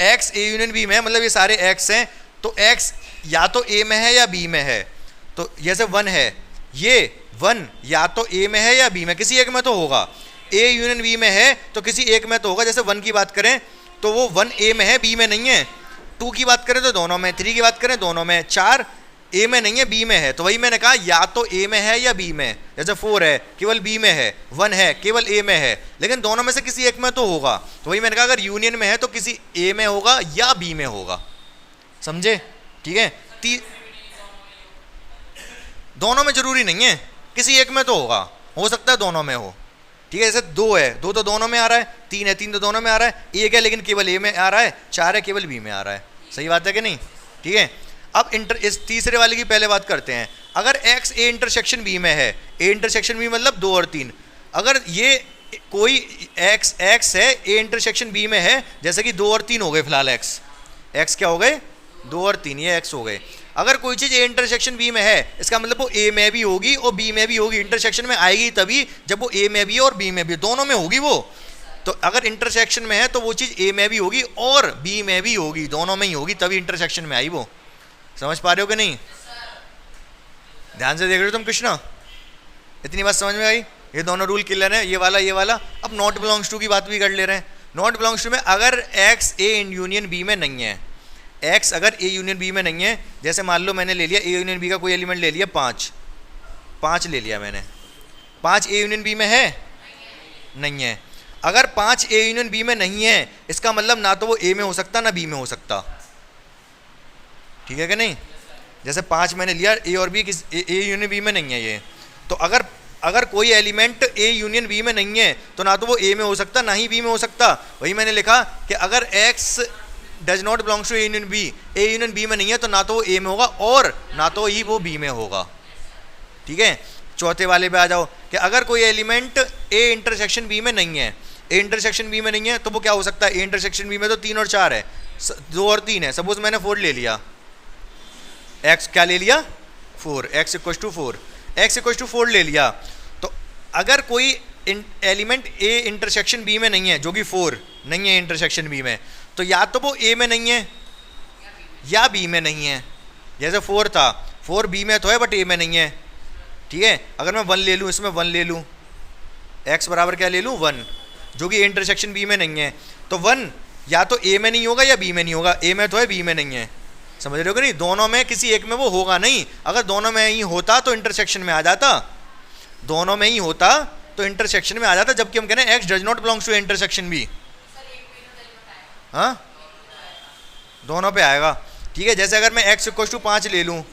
एक्स ए यूनियन बी में है मतलब ये सारे एक्स हैं, तो एक्स या तो ए में है या बी में है। तो जैसे 1 है, ये 1 या तो ए में है या बी में, किसी एक में तो होगा। ए यूनियन बी में है तो किसी एक में तो होगा। जैसे 1 की बात करें तो वो 1 ए में है, बी में नहीं है। 2 की बात करें तो दोनों में, 3 की बात करें दोनों में, 4 ए में नहीं है बी में है। तो वही मैंने कहा या तो ए में है या बी में। जैसे 4 है केवल बी में है, 1 है केवल ए में है, लेकिन दोनों में से किसी एक में तो होगा। तो वही मैंने कहा अगर यूनियन में है तो किसी ए में होगा या बी में होगा। समझे? ठीक है। दोनों में जरूरी नहीं है, किसी एक में तो होगा, हो सकता है दोनों में हो। ठीक है। जैसे 2 है, 2 तो दोनों में आ रहा है, 3 है, 3 तो दोनों में आ रहा है, 1 है लेकिन केवल ए में आ रहा है, 4 है केवल बी में आ रहा है। सही बात है कि नहीं? ठीक है। अब इस तीसरे वाले की पहले बात करते हैं। अगर एक्स ए इंटरसेक्शन बी में है, ए इंटरसेक्शन बी मतलब 2 और 3, अगर ये कोई एक्स है ए इंटरसेक्शन बी में है, जैसे कि 2 और 3 हो गए फिलहाल, एक्स क्या हो गए? 2 और 3, ये एक्स हो गए। अगर कोई चीज़ ए इंटरसेक्शन बी में है, इसका मतलब वो ए में भी होगी और बी में भी होगी। इंटरसेक्शन में आएगी तभी जब वो ए में भी और बी में भी, दोनों में होगी वो। तो अगर इंटरसेक्शन में है तो वो चीज़ ए में भी होगी और बी में भी होगी, दोनों में ही होगी, तभी इंटरसेक्शन में आई वो। समझ पा रहे हो कि नहीं? ध्यान से देख रहे हो तुम कृष्णा? इतनी बात समझ में आई? ये दोनों रूल क्लियर है, ये वाला। अब नॉट बिलोंग्स टू की बात भी कर ले रहे हैं। नॉट बिलोंग्स टू में अगर एक्स ए यूनियन बी में नहीं है, एक्स अगर ए यूनियन बी में नहीं है, जैसे मान लो मैंने ले लिया ए यूनियन बी का कोई एलिमेंट ले लिया, 5 ले लिया मैंने, 5 ए यूनियन बी में है? नहीं है। अगर 5 ए यूनियन बी में नहीं है, इसका मतलब ना तो वो ए में हो सकता ना बी में हो सकता। ठीक है कि नहीं? जैसे 5 मैंने लिया, ए और बी ए यूनियन बी में नहीं है ये, तो अगर कोई एलिमेंट ए यूनियन बी में नहीं है तो ना तो वो ए में हो सकता ना ही बी में हो सकता। वही मैंने लिखा कि अगर x does not belongs to A union B में नहीं है तो ना तो वो ए में होगा और ना तो ही वो बी में होगा। ठीक है। चौथे वाले पे आ जाओ कि अगर कोई एलिमेंट ए इंटरसेक्शन बी में नहीं है, ए इंटरसेक्शन बी में नहीं है तो वो क्या हो सकता है? ए इंटरसेक्शन बी में तो 3 और 4 है, 2 और 3 है। सपोज मैंने 4 ले लिया, एक्स क्या ले लिया? 4, एक्स इक्वल टू 4 ले लिया। तो अगर कोई एलिमेंट ए इंटरसेक्शन बी में नहीं है, जो कि 4 नहीं है इंटरसेक्शन बी में, तो या तो वो ए में नहीं है या बी में नहीं है। जैसे 4 था, 4 बी में तो है बट ए में नहीं है। ठीक है। अगर मैं 1 ले लूँ, इसमें 1 ले लूँ, x बराबर क्या ले लूँ 1, जो कि इंटरसेक्शन b में नहीं है। तो 1 या तो a में नहीं होगा या b में नहीं होगा, a में तो है b में नहीं है, समझ रहे हो कि नहीं? दोनों में किसी एक में वो होगा नहीं। अगर दोनों में ही होता तो इंटरसेक्शन में आ जाता, दोनों में ही होता तो इंटरसेक्शन में आ जाता, जबकि हम कह रहे हैं x does not belongs to intersection b। हाँ, दोनों पे आएगा। ठीक है, जैसे अगर मैं x इक्वल टू 5 ले लूँ,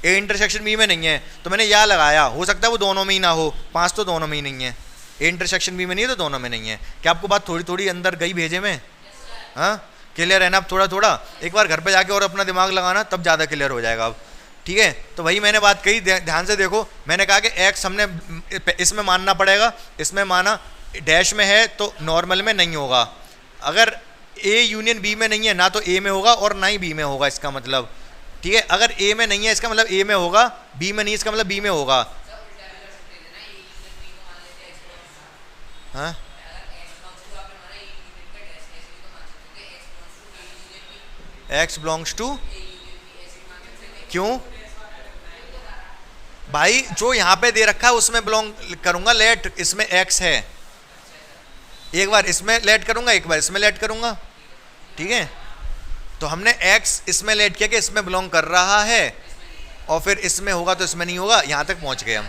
ए इंटरसेक्शन बी में नहीं है, तो मैंने या लगाया, हो सकता है वो दोनों में ही ना हो, 5 तो दोनों में ही नहीं है, ए इंटरसेक्शन बी में नहीं है तो दोनों में नहीं है। क्या आपको बात थोड़ी थोड़ी अंदर गई भेजे में? हाँ, क्लियर है ना? अब थोड़ा थोड़ा एक बार घर पे जाके और अपना दिमाग लगाना, तब ज़्यादा क्लियर हो जाएगा अब। ठीक है, तो वही मैंने बात कही, ध्यान से देखो। मैंने कहा कि एक्स हमने इसमें मानना पड़ेगा, इसमें माना, डैश में है तो नॉर्मल में नहीं होगा। अगर ए यूनियन बी में नहीं है, ना तो ए में होगा और ना ही बी में होगा, इसका मतलब। ठीक है, अगर ए में नहीं है इसका मतलब ए में होगा, बी में नहीं इसका मतलब बी में होगा। हाँ, एक्स बिलोंग्स टू, क्यों भाई? जो यहाँ पे दे रखा है उसमें बिलोंग करूंगा, लेट इसमें एक्स है, एक बार इसमें लेट करूंगा, एक बार इसमें लेट करूंगा। ठीक है, तो हमने एक्स इसमें लेट किया कि इसमें बिलोंग कर रहा है, और फिर इसमें होगा तो इसमें नहीं होगा, यहाँ तक पहुँच गए हम।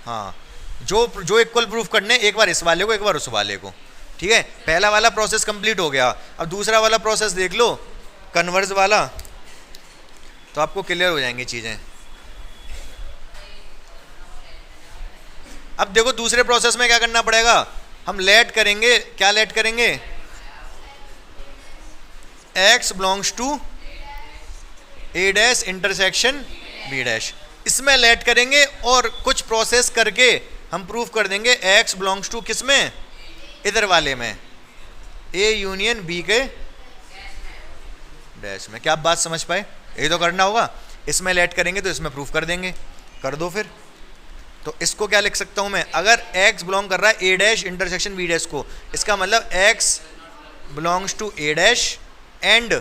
हाँ, जो इक्वल प्रूफ करने, एक बार इस वाले को एक बार उस वाले को। ठीक है, पहला वाला प्रोसेस कंप्लीट हो गया। अब दूसरा वाला प्रोसेस देख लो, कन्वर्ज वाला, तो आपको क्लियर हो जाएंगी चीज़ें। अब देखो दूसरे प्रोसेस में क्या करना पड़ेगा, हम लेट करेंगे, क्या लेट करेंगे? x belongs to a dash intersection b dash, इसमें लेट करेंगे और कुछ प्रोसेस करके हम प्रूफ कर देंगे x बिलोंग्स टू किस में, इधर वाले में, a यूनियन b के डैश में। क्या आप बात समझ पाए? ये तो करना होगा, इसमें लेट करेंगे तो इसमें प्रूफ कर देंगे, कर दो फिर। तो इसको क्या लिख सकता हूं मैं, अगर x बिलोंग कर रहा है a dash intersection b dash को, इसका मतलब x belongs to a dash and,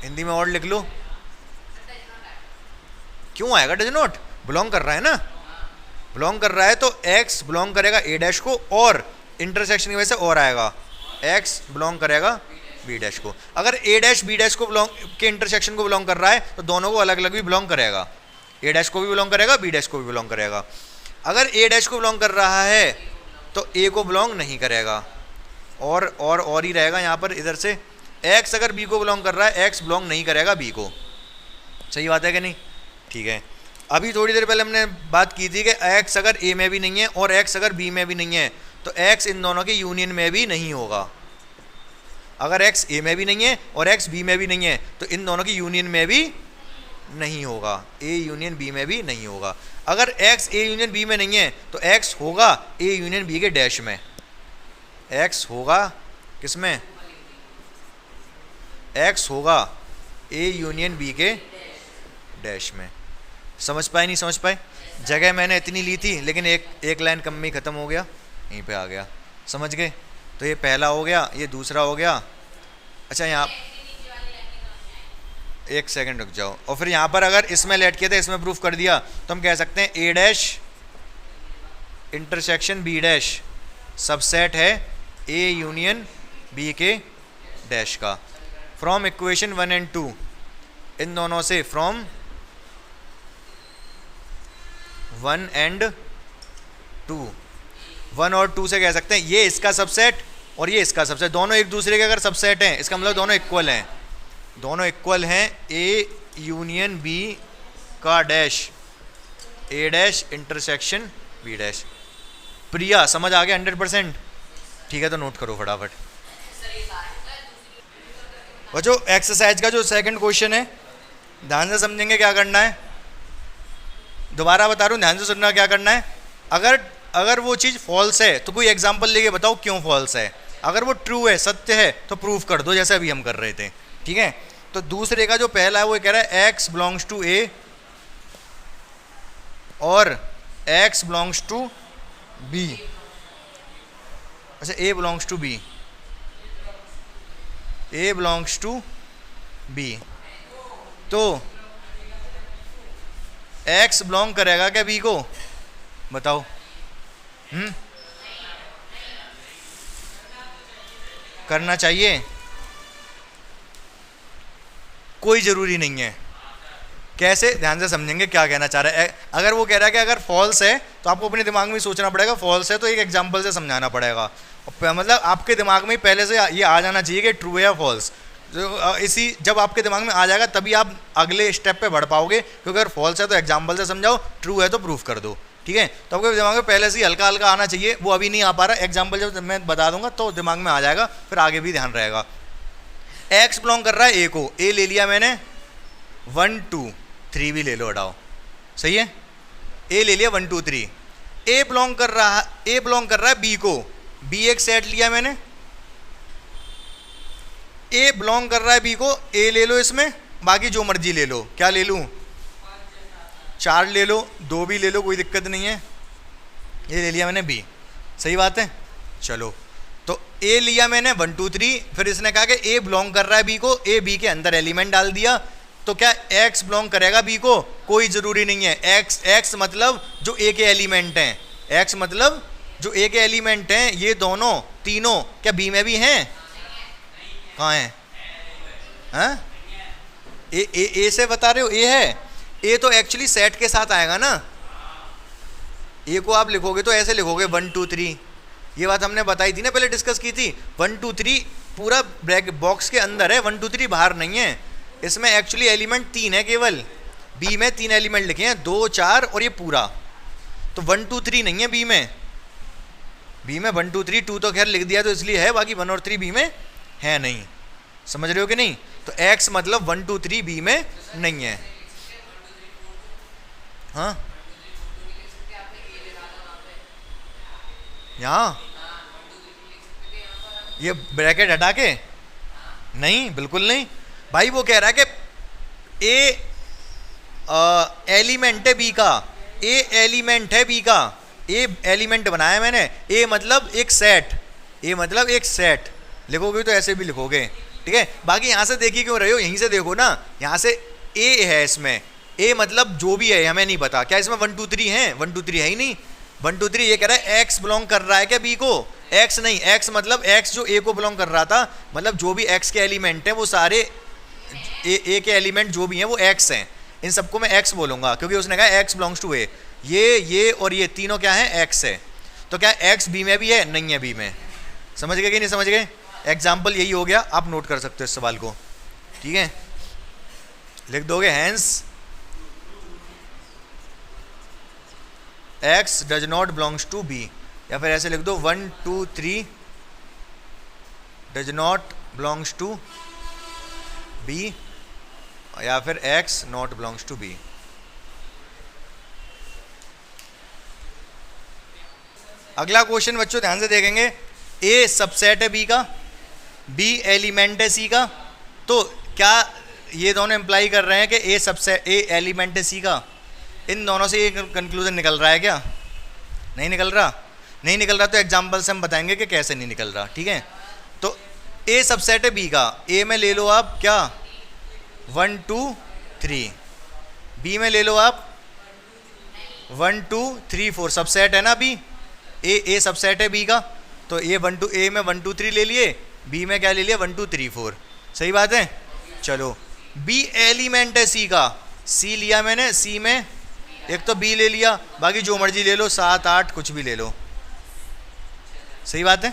Hindi में और लिख लो, क्यों आएगा डज नॉट? बिलोंग कर रहा है ना, बिलोंग कर रहा है तो x बिलोंग करेगा a डैश को, और इंटरसेक्शन की वजह से और आएगा, x बिलोंग करेगा b डैश को। अगर a डैश b डैश को बिलोंग के इंटरसेक्शन को बिलोंग कर रहा है तो दोनों को अलग अलग भी बिलोंग करेगा, a डैश को भी बिलोंग करेगा, b डैश को भी बिलोंग करेगा। अगर a डैश को बिलोंग कर रहा है तो a को बिलोंग नहीं करेगा, और ही रहेगा यहाँ पर इधर से। x अगर b को बिलोंग कर रहा है, x बिलोंग नहीं करेगा b को। सही बात है कि नहीं? ठीक है, अभी थोड़ी देर पहले हमने बात की थी कि x अगर a में भी नहीं है और x अगर b में भी नहीं है तो x इन दोनों के यूनियन में भी नहीं होगा। अगर x a में भी नहीं है और x b में भी नहीं है तो इन दोनों की यूनियन में भी नहीं होगा, a यूनियन b में भी नहीं होगा। अगर x a यूनियन b में नहीं है तो x होगा a यूनियन b के डैश में, x होगा किस में? x होगा a यूनियन b के डैश में। समझ पाए नहीं समझ पाए? जगह मैंने इतनी ली थी लेकिन एक लाइन कम में ही ख़त्म हो गया, यहीं पे आ गया, समझ गए? तो ये पहला हो गया, ये दूसरा हो गया। अच्छा, यहाँ एक सेकंड रुक जाओ, और फिर यहाँ पर अगर इसमें लेट किया था, इसमें प्रूफ कर दिया, तो हम कह सकते हैं a dash intersection b dash subset है a यूनियन b के डैश का। फ्रॉम इक्वेशन 1 एंड 2, इन दोनों से, फ्रॉम 1 एंड 2, 1 और 2 से कह सकते हैं ये इसका सबसेट और ये इसका सबसेट, दोनों एक दूसरे के अगर सबसेट हैं, इसका मतलब दोनों इक्वल हैं, दोनों इक्वल हैं a यूनियन b का dash, a dash intersection b dash. Priya समझ आ गया 100%? ठीक है, तो नोट करो फटाफट। बच्चों, एक्सरसाइज का जो सेकंड क्वेश्चन है, ध्यान से समझेंगे क्या करना है। दोबारा बता रहा हूँ, ध्यान से सुनना क्या करना है। अगर वो चीज़ फॉल्स है तो कोई एग्जांपल लेके बताओ क्यों फॉल्स है। अगर वो ट्रू है, सत्य है, तो प्रूफ कर दो, जैसे अभी हम कर रहे थे। ठीक है, तो दूसरे का जो पहला है वो कह रहा है x बिलोंग्स टू a और x बिलोंग्स टू b। अच्छा, a belongs to b, a belongs to b, तो x बिलोंग करेगा क्या b को? बताओ। करना चाहिए, कोई ज़रूरी नहीं है। कैसे, ध्यान से समझेंगे क्या कहना चाह रहा है। अगर वो कह रहा है कि अगर फॉल्स है तो आपको अपने दिमाग में सोचना पड़ेगा, फॉल्स है तो एक एग्जांपल से समझाना पड़ेगा, मतलब आपके दिमाग में पहले से ये आ जाना चाहिए कि ट्रू है या फॉल्स। तो इसी जब आपके दिमाग में आ जाएगा तभी आप अगले स्टेप पे बढ़ पाओगे, क्योंकि अगर फॉल्स है तो एग्जांपल से समझाओ, ट्रू है तो प्रूफ कर दो, ठीक है। तो आपके दिमाग में पहले से ही हल्का हल्का आना चाहिए, वो अभी नहीं आ पा रहा, एग्जांपल जब मैं बता दूंगा तो दिमाग में आ जाएगा, फिर आगे भी ध्यान रहेगा। एक्स बिलोंग कर रहा है ए को, ए ले लिया मैंने, 1 2 3 भी ले लो, हटाओ, सही है, ए ले लिया 1 2 3। ए बिलोंग कर रहा है बी को, बी एक सेट लिया मैंने, ए बिलोंग कर रहा है बी को, ए ले लो इसमें, बाकी जो मर्जी ले लो, क्या ले लूँ, 4 ले लो, 2 भी ले लो, कोई दिक्कत नहीं है। ये ले लिया मैंने बी, सही बात है। चलो तो ए लिया मैंने 1 2 3, फिर इसने कहा कि ए बिलोंग कर रहा है बी को, ए बी के अंदर एलिमेंट डाल दिया, तो क्या एक्स बिलोंग करेगा बी को, कोई ज़रूरी नहीं है। एक्स मतलब जो ए के एलिमेंट हैं, एक्स मतलब जो ए के एलिमेंट हैं, ये दोनों तीनों क्या बी में भी हैं, कहाँ हैं, हाँ ए से बता रहे हो, ए है, ए तो एक्चुअली सेट के साथ आएगा ना, ए को आप लिखोगे तो ऐसे लिखोगे 1 2 3, ये बात हमने बताई थी ना, पहले डिस्कस की थी। 1 2 3 पूरा ब्रैकेट बॉक्स के अंदर है, 1 2 3 बाहर नहीं है, इसमें एक्चुअली एलिमेंट 3 है केवल, बी में 3 एलिमेंट लिखे हैं, 2 4 और ये पूरा, तो 1 2 3 नहीं है बी में, 1 2 3, 2 तो खैर लिख दिया तो इसलिए है, बाकी 1 और 3 बी में है नहीं, समझ रहे हो कि नहीं। तो x मतलब 1 2 3 बी में नहीं है, हाँ यहाँ ये ब्रैकेट हटा के, नहीं बिल्कुल नहीं भाई, वो कह रहा है कि ए एलिमेंट है बी का, ए एलिमेंट है बी का, ए एलिमेंट बनाया मैंने, ए मतलब एक सेट, ए मतलब एक सेट लिखोगे तो ऐसे भी लिखोगे, ठीक है। बाकी यहाँ से देखिए क्यों रहे हो, यहीं से देखो ना, यहाँ से ए है, इसमें ए मतलब जो भी है हमें नहीं पता, क्या इसमें 1 2 3 है, 1 2 3 है ही नहीं, 1 2 3 ये कह रहा है एक्स बिलोंग कर रहा है क्या बी को, एक्स नहीं, एक्स मतलब एक्स जो ए को बिलोंग कर रहा था, मतलब जो भी एक्स के एलिमेंट हैं वो सारे ए के एलिमेंट जो भी हैं वो एक्स हैं, इन सबको मैं एक्स बोलूँगा, क्योंकि उसने कहा एक्स बिलोंग्स टू ए, ये और ये तीनों क्या है, एक्स है। तो क्या एक्स बी में भी है, नहीं है बी में, समझ गए कि नहीं समझ गए। एग्जाम्पल यही हो गया, आप नोट कर सकते हो इस सवाल को, ठीक है, लिख दोगे hence x does not belongs to B, या फिर ऐसे लिख दो 1 2 3 does not belongs to B, या फिर x not belongs to B. अगला क्वेश्चन बच्चों ध्यान से देखेंगे, ए सबसेट है बी का, बी एलिमेंट है सी का, तो क्या ये दोनों इंप्लाई कर रहे हैं कि ए सबसेट, ए एलिमेंट है सी का, इन दोनों से ये कंक्लूजन निकल रहा है क्या, नहीं निकल रहा, नहीं निकल रहा तो एग्जांपल से हम बताएंगे कि कैसे नहीं निकल रहा, ठीक है। तो ए सबसेट है बी का, ए में ले लो आप क्या 1 2 3, बी में ले लो आप 1 2 3 4, सबसेट है ना बी, ए सबसेट है बी का, तो ये 1 2 ए में 1 2 3 ले लिए, बी में क्या ले लिया 1 2 3 4, सही बात है। चलो बी एलिमेंट है सी का, सी लिया मैंने, सी में एक तो बी ले लिया, बाकी जो मर्जी ले लो, 7 8 कुछ भी ले लो, सही बात है,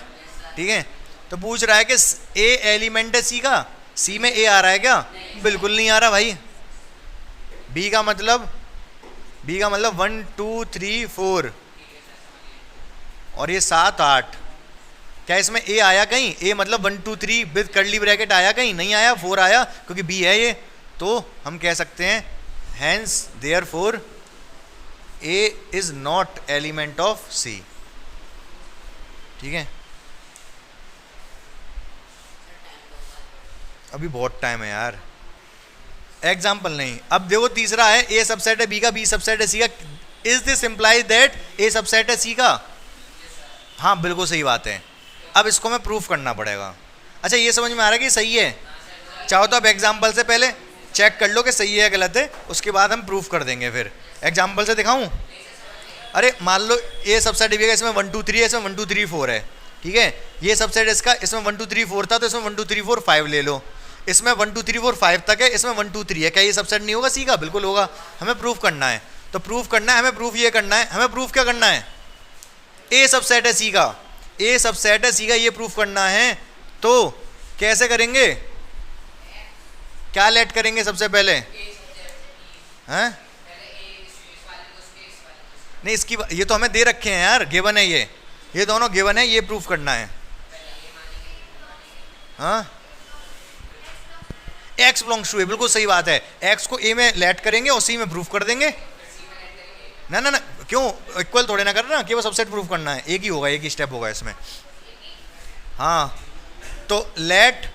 ठीक है। तो पूछ रहा है कि ए एलिमेंट है सी का, सी में ए आ रहा है क्या, बिल्कुल नहीं आ रहा भाई। बी का मतलब 1 2 3 4 और ये 7 8, क्या इसमें ए आया कहीं, ए मतलब 1 2 3 विद कर्ली ब्रैकेट आया कहीं, नहीं आया, 4 आया, क्योंकि बी है ये, तो हम कह सकते हैं hence therefore A is not element of C, ठीक है। अभी बहुत टाइम है यार, एग्जाम्पल नहीं। अब देखो तीसरा है, ए सबसेट है बी का, बी सबसेट है सी का, is this imply that A subset है सी का, हाँ बिल्कुल सही बात है। अब इसको मैं प्रूफ करना पड़ेगा। अच्छा ये समझ में आ रहा है कि सही है, चाहो तो अब एग्जाम्पल से पहले चेक कर लो कि सही है गलत है, उसके बाद हम प्रूफ कर देंगे। फिर एग्जाम्पल से दिखाऊं, अरे मान लो ए सबसेट बी का, इसमें 1 2 3 है, इसमें 1 2 3 4 है, ठीक है, ये सबसेट इसका, इसमें 1 2 3 4 था तो इसमें 1 2 3 4 5 ले लो, इसमें 1 2 3 4 5 तक है, इसमें 1 2 3 है, क्या ये सबसेट नहीं होगा सी का? बिल्कुल होगा। हमें प्रूफ करना है, तो प्रूफ करना है, हमें प्रूफ ये करना है, हमें प्रूफ क्या करना है? ए सबसेट है सी का, ए सबसेट है सी का, ये प्रूफ करना है। तो कैसे करेंगे? क्या लेट करेंगे सबसे पहले? हैं? नहीं, इसकी ये तो हमें दे रखे हैं यार, गिवन है ये दोनों गिवन है, ये प्रूफ करना है। हाँ, एक्स बिलोंग्स टू ए, बिल्कुल सही बात है। एक्स को ए में लेट करेंगे और सी में प्रूफ कर देंगे। ना ना ना, क्यों इक्वल थोड़े ना करना, केवल सबसेट प्रूफ करना है, एक ही होगा, एक ही स्टेप होगा इसमें। हाँ, तो लेट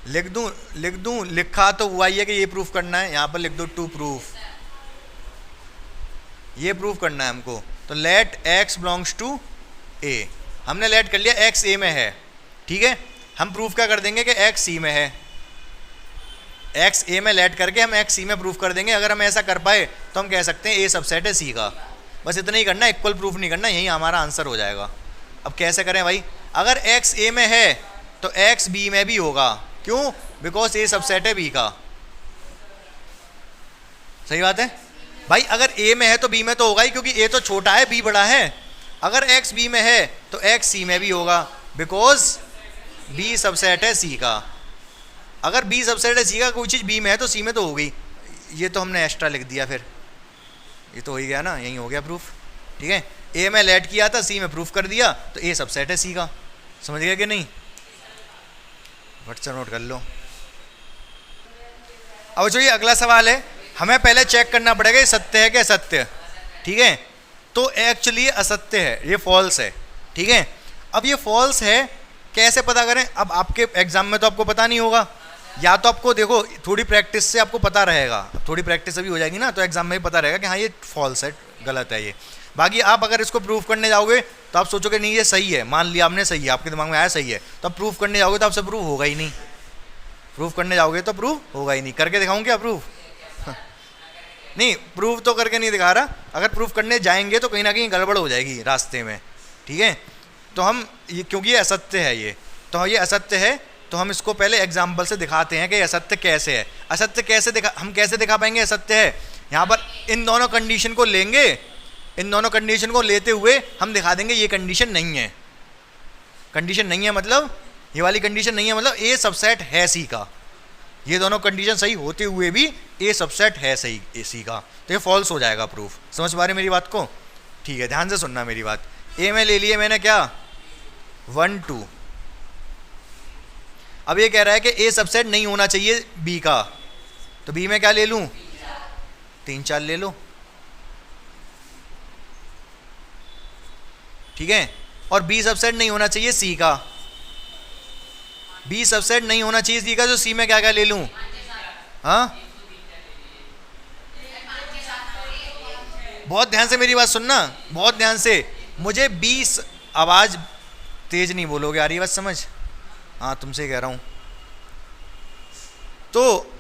लिख दूं, लिखा तो हुआ ही है कि ये प्रूफ करना है, यहाँ पर लिख दो टू प्रूफ, ये प्रूफ करना है हमको। तो लेट एक्स बिलोंग्स टू ए, हमने लेट कर लिया एक्स ए में है, ठीक है। हम प्रूफ क्या कर देंगे कि एक्स सी में है, एक्स ए में लेट करके हम एक्स सी में प्रूफ कर देंगे। अगर हम ऐसा कर पाए तो हम कह सकते हैं ए सबसेट है सी का। बस इतना ही करना है, इक्वल प्रूफ नहीं करना, यही हमारा आंसर हो जाएगा। अब कैसे करें भाई? अगर एक्स ए में है तो एक्स बी में भी होगा, क्यों? बिकॉज ए सबसेट है बी का। सही बात है भाई, अगर ए में है तो बी में तो होगा ही, क्योंकि ए तो छोटा है बी बड़ा है। अगर एक्स बी में है तो एक्स सी में भी होगा, बिकॉज बी सबसेट है सी का। अगर बी सबसेट है सी का, कोई चीज़ बी में है तो सी में तो हो गई। ये तो हमने एक्स्ट्रा लिख दिया, फिर ये तो हो ही गया ना, यही हो गया प्रूफ, ठीक है। ए में लेट किया था, सी में प्रूफ कर दिया, तो ए सबसेट है सी का। समझ गया कि नहीं? फट से नोट कर लो। अब जो ये अगला सवाल है, हमें पहले चेक करना पड़ेगा ये सत्य है कि असत्य, ठीक है। तो एक्चुअली असत्य है, ये फॉल्स है, ठीक है। अब ये फॉल्स है, कैसे पता करें? अब आपके एग्जाम में तो आपको पता नहीं होगा, या तो आपको देखो थोड़ी प्रैक्टिस से आपको पता रहेगा, थोड़ी प्रैक्टिस अभी हो जाएगी ना, तो एग्जाम में ही पता रहेगा कि हाँ ये फॉल्स है, गलत है ये। बाकी आप अगर इसको प्रूफ करने जाओगे तो आप सोचोगे नहीं ये सही है, मान लिया आपने सही है, आपके दिमाग में आया सही है, तो आप प्रूफ करने जाओगे तो आपसे प्रूफ होगा ही नहीं। प्रूफ करने जाओगे तो प्रूफ होगा ही नहीं। करके दिखाऊं क्या प्रूफ? नहीं, प्रूफ तो करके नहीं दिखा रहा, अगर प्रूफ करने जाएंगे तो कहीं ना कहीं गड़बड़ हो जाएगी रास्ते में, ठीक है। तो हम ये, क्योंकि ये असत्य है ये, तो ये असत्य है, तो हम इसको पहले एग्जाम्पल से दिखाते हैं कि असत्य कैसे है। असत्य कैसे हम कैसे दिखा पाएंगे असत्य है? यहाँ पर इन दोनों कंडीशन को लेंगे, इन दोनों कंडीशन को लेते हुए हम दिखा देंगे ये कंडीशन नहीं है। कंडीशन नहीं है मतलब ये वाली कंडीशन नहीं है, मतलब ए सबसेट है सी का। ये दोनों कंडीशन सही होते हुए भी ए सबसेट है सही ए सी का, तो ये फॉल्स हो जाएगा प्रूफ। समझ पा रहे मेरी बात को? ठीक है, ध्यान से सुनना मेरी बात। ए में ले लिए मैंने क्या? 1 2। अब ये कह रहा है कि ए सबसेट नहीं होना चाहिए बी का, तो बी में क्या ले लूं? 3 4 ले लो, ठीक है। और बी सबसेट नहीं होना चाहिए सी का, बी सबसेट नहीं होना चाहिए सी का, तो सी में क्या क्या ले लूं? हाँ, बहुत ध्यान से मेरी बात सुनना, बहुत ध्यान से। मुझे 20 आवाज तेज नहीं बोलोगे, आ रही बात समझ? हाँ, तुमसे कह रहा हूं। तो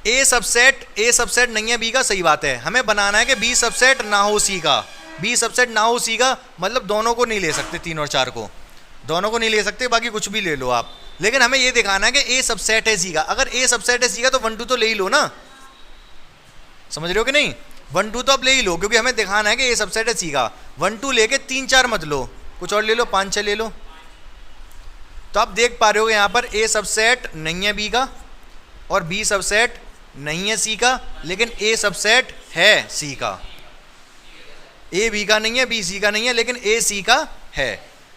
ए सबसेट नहीं है बी का, सही बात है। हमें बनाना है कि बी सबसेट ना हो सी का। बी सबसेट ना हो सी का मतलब दोनों को नहीं ले सकते, 3 और 4 को, दोनों को नहीं ले सकते, बाकी कुछ भी ले लो आप। लेकिन हमें ये दिखाना है कि ए सबसेट है सी का। अगर ए सबसेट है सी का तो 1 2 तो ले ही लो ना, समझ रहे हो कि नहीं? 1 2 तो आप ले ही लो, क्योंकि हमें दिखाना है कि ए सबसेट है सी का। 1 2 लेके 3 4 मत लो, कुछ और ले लो, 5 6 ले लो। तो आप देख पा रहे हो यहाँ पर ए सबसेट नहीं है बी का और बी सबसेट नहीं है सी का, लेकिन ए सबसेट है सी का। ए बी का नहीं है, बी सी का नहीं है, लेकिन ए सी का है।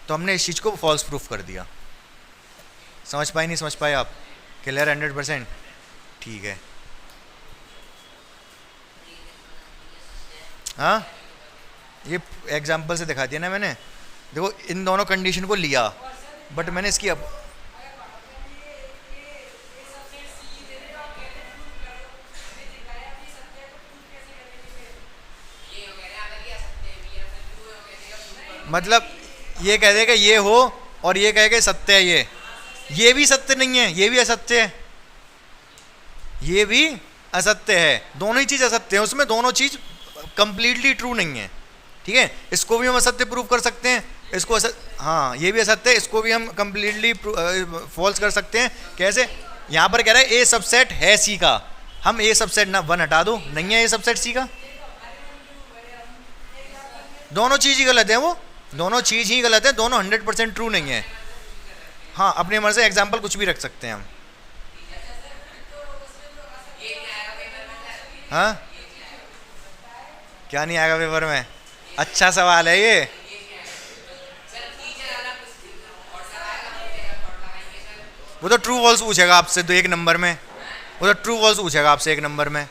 तो हमने इस चीज़ को फॉल्स प्रूफ कर दिया। समझ पाए नहीं समझ पाए आप? क्लियर 100%? ठीक है। हाँ, ये एग्जाम्पल से दिखा दिया ना मैंने। देखो इन दोनों कंडीशन को लिया, बट मैंने इसकी अब मतलब ये कह दे कि ये हो और ये कहे कि सत्य है, ये भी सत्य नहीं है, ये भी असत्य है, ये भी असत्य है। दोनों ही चीज़ असत्य है, उसमें दोनों चीज़ कंप्लीटली ट्रू नहीं है, ठीक है। इसको भी हम असत्य प्रूव कर सकते हैं इसको हाँ ये भी असत्य है, इसको भी हम कंप्लीटली फॉल्स कर सकते हैं। कैसे? यहाँ पर कह रहा है ए सबसेट है सी का, हम ए सबसेट ना 1 हटा दो, नहीं है ए सबसेट सी का। दोनों चीज ही गलत है, वो दोनों चीज ही गलत है, दोनों 100% ट्रू नहीं है। हाँ अपने मन से एग्जाम्पल कुछ भी रख सकते हैं हम। हाँ क्या नहीं आएगा पेपर में? अच्छा सवाल है ये। वो तो ट्रू फॉल्स पूछेगा आपसे तो 1 नंबर में, वो तो ट्रू फॉल्स पूछेगा आपसे 1 नंबर में।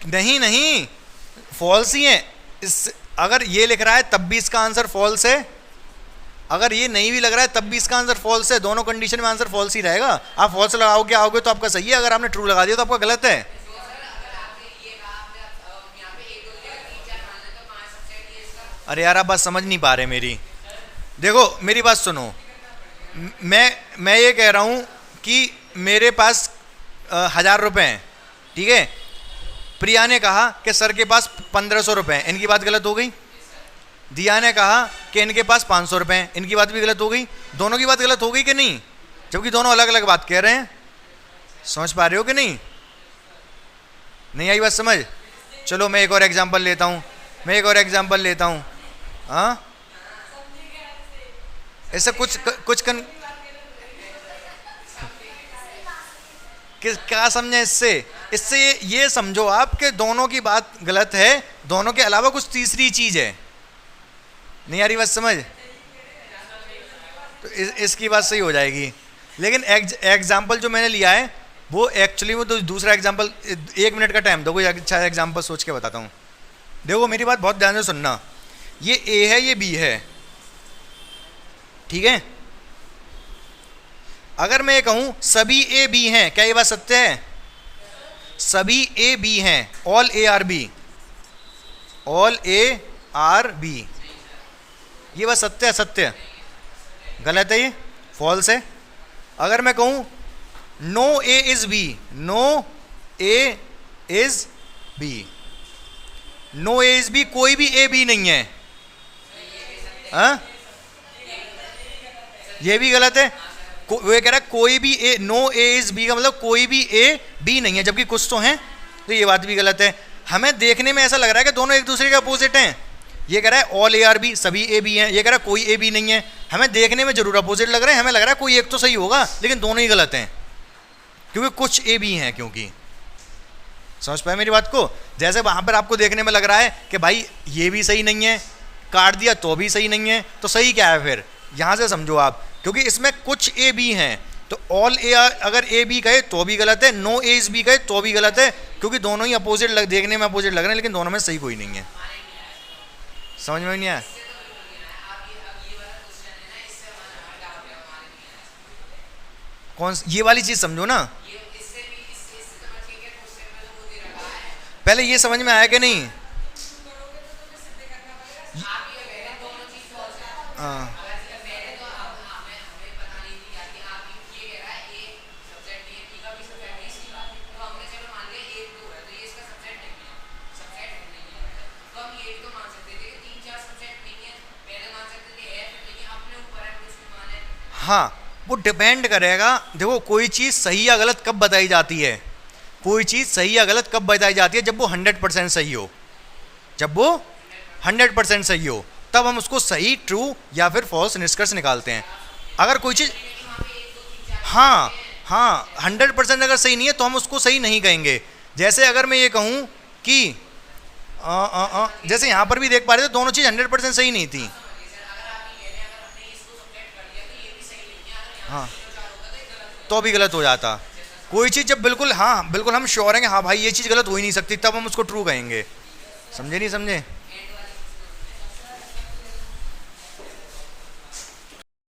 नहीं नहीं फॉल्स ही है। इस अगर ये लिख रहा है तब भी इसका आंसर फॉल्स है, अगर ये नहीं भी लग रहा है तब भी इसका आंसर फॉल्स है। दोनों कंडीशन में आंसर फॉल्स ही रहेगा। आप फॉल्स लगाओगे आओगे तो आपका सही है, अगर आपने ट्रू लगा दिया तो आपका गलत है। अरे यार आप बात समझ नहीं पा रहे मेरी। देखो मेरी बात सुनो, मैं ये कह रहा हूँ कि मेरे पास 1000 रुपये हैं, ठीक है। प्रिया ने कहा कि सर के पास 1500 रुपये हैं, इनकी बात गलत हो गई। दिया ने कहा कि इनके पास 500 रुपये हैं, इनकी बात भी गलत हो गई। दोनों की बात गलत हो गई कि नहीं? जबकि दोनों अलग अलग बात कह रहे हैं। समझ पा रहे हो कि नहीं? नहीं आई बात समझ? चलो मैं एक और एग्जांपल लेता हूँ, हाँ ऐसे कुछ क्या समझे इससे ये समझो आप कि दोनों की बात गलत है, दोनों के अलावा कुछ तीसरी चीज है। नहीं आ रही बात समझ? तो इसकी बात सही हो जाएगी। लेकिन एग्जाम्पल जो मैंने लिया है वो एक्चुअली वो तो दूसरा एग्जाम्पल, 1 मिनट का टाइम दो, कोई अच्छा एग्जाम्पल सोच के बताता हूँ। देखो मेरी बात बहुत ध्यान से सुनना, ये ए है ये बी है, ठीक है। अगर मैं ये कहूं सभी ए बी हैं, क्या ये बात सत्य है? सभी ए बी हैं, all A are B, all A are B, ये बात सत्य है? सत्य गलत है, ये फॉल्स है। अगर मैं कहूं no A is B, no A is B, no A is B, कोई भी ए बी नहीं है, हाँ ये भी गलत है। वो कह रहा है कोई भी ए, नो ए इज बी का मतलब कोई भी ए बी नहीं है, जबकि कुछ तो हैं, तो ये बात भी गलत है। हमें देखने में ऐसा लग रहा है कि दोनों एक दूसरे के अपोजिट हैं। ये कह रहा है ऑल ए आर बी, सभी ए बी हैं, ये कह रहा है कोई ए बी नहीं है। हमें देखने में जरूर अपोजिट लग रहे हैं, हमें लग रहा है कोई एक तो सही होगा, लेकिन दोनों ही गलत हैं क्योंकि कुछ ए बी हैं। क्योंकि समझ पाए मेरी बात को? जैसे वहां पर आपको देखने में लग रहा है कि भाई ये भी सही नहीं है, काट दिया तो भी सही नहीं है, तो सही क्या है फिर? यहां से समझो आप, क्योंकि इसमें कुछ ए बी हैं, तो ऑल ए अगर ए बी कहे तो भी गलत है, नो ए इज बी कहे तो भी गलत है, क्योंकि दोनों ही अपोजिट देखने में अपोजिट लग रहे हैं, लेकिन दोनों में सही कोई नहीं है। समझ में नहीं आया? कौन ये वाली चीज समझो ना, पहले ये समझ में आया कि नहीं? हाँ हाँ वो डिपेंड करेगा। देखो कोई चीज़ सही या गलत कब बताई जाती है, कोई चीज़ सही या गलत कब बताई जाती है? जब वो 100% सही हो, जब वो 100% सही हो तब हम उसको सही, ट्रू या फिर फॉल्स निष्कर्ष निकालते हैं। अगर कोई चीज़ हाँ 100% अगर सही नहीं है तो हम उसको सही नहीं कहेंगे। जैसे अगर मैं ये कहूँ कि जैसे यहाँ पर भी देख पा रहे थे दोनों चीज़ 100% सही नहीं थी। हाँ तो भी गलत हो जाता। कोई चीज़ जब बिल्कुल बिल्कुल हम श्योर हैं कि हाँ भाई ये चीज़ गलत हो ही नहीं सकती, तब हम उसको ट्रू कहेंगे। समझे नहीं समझे?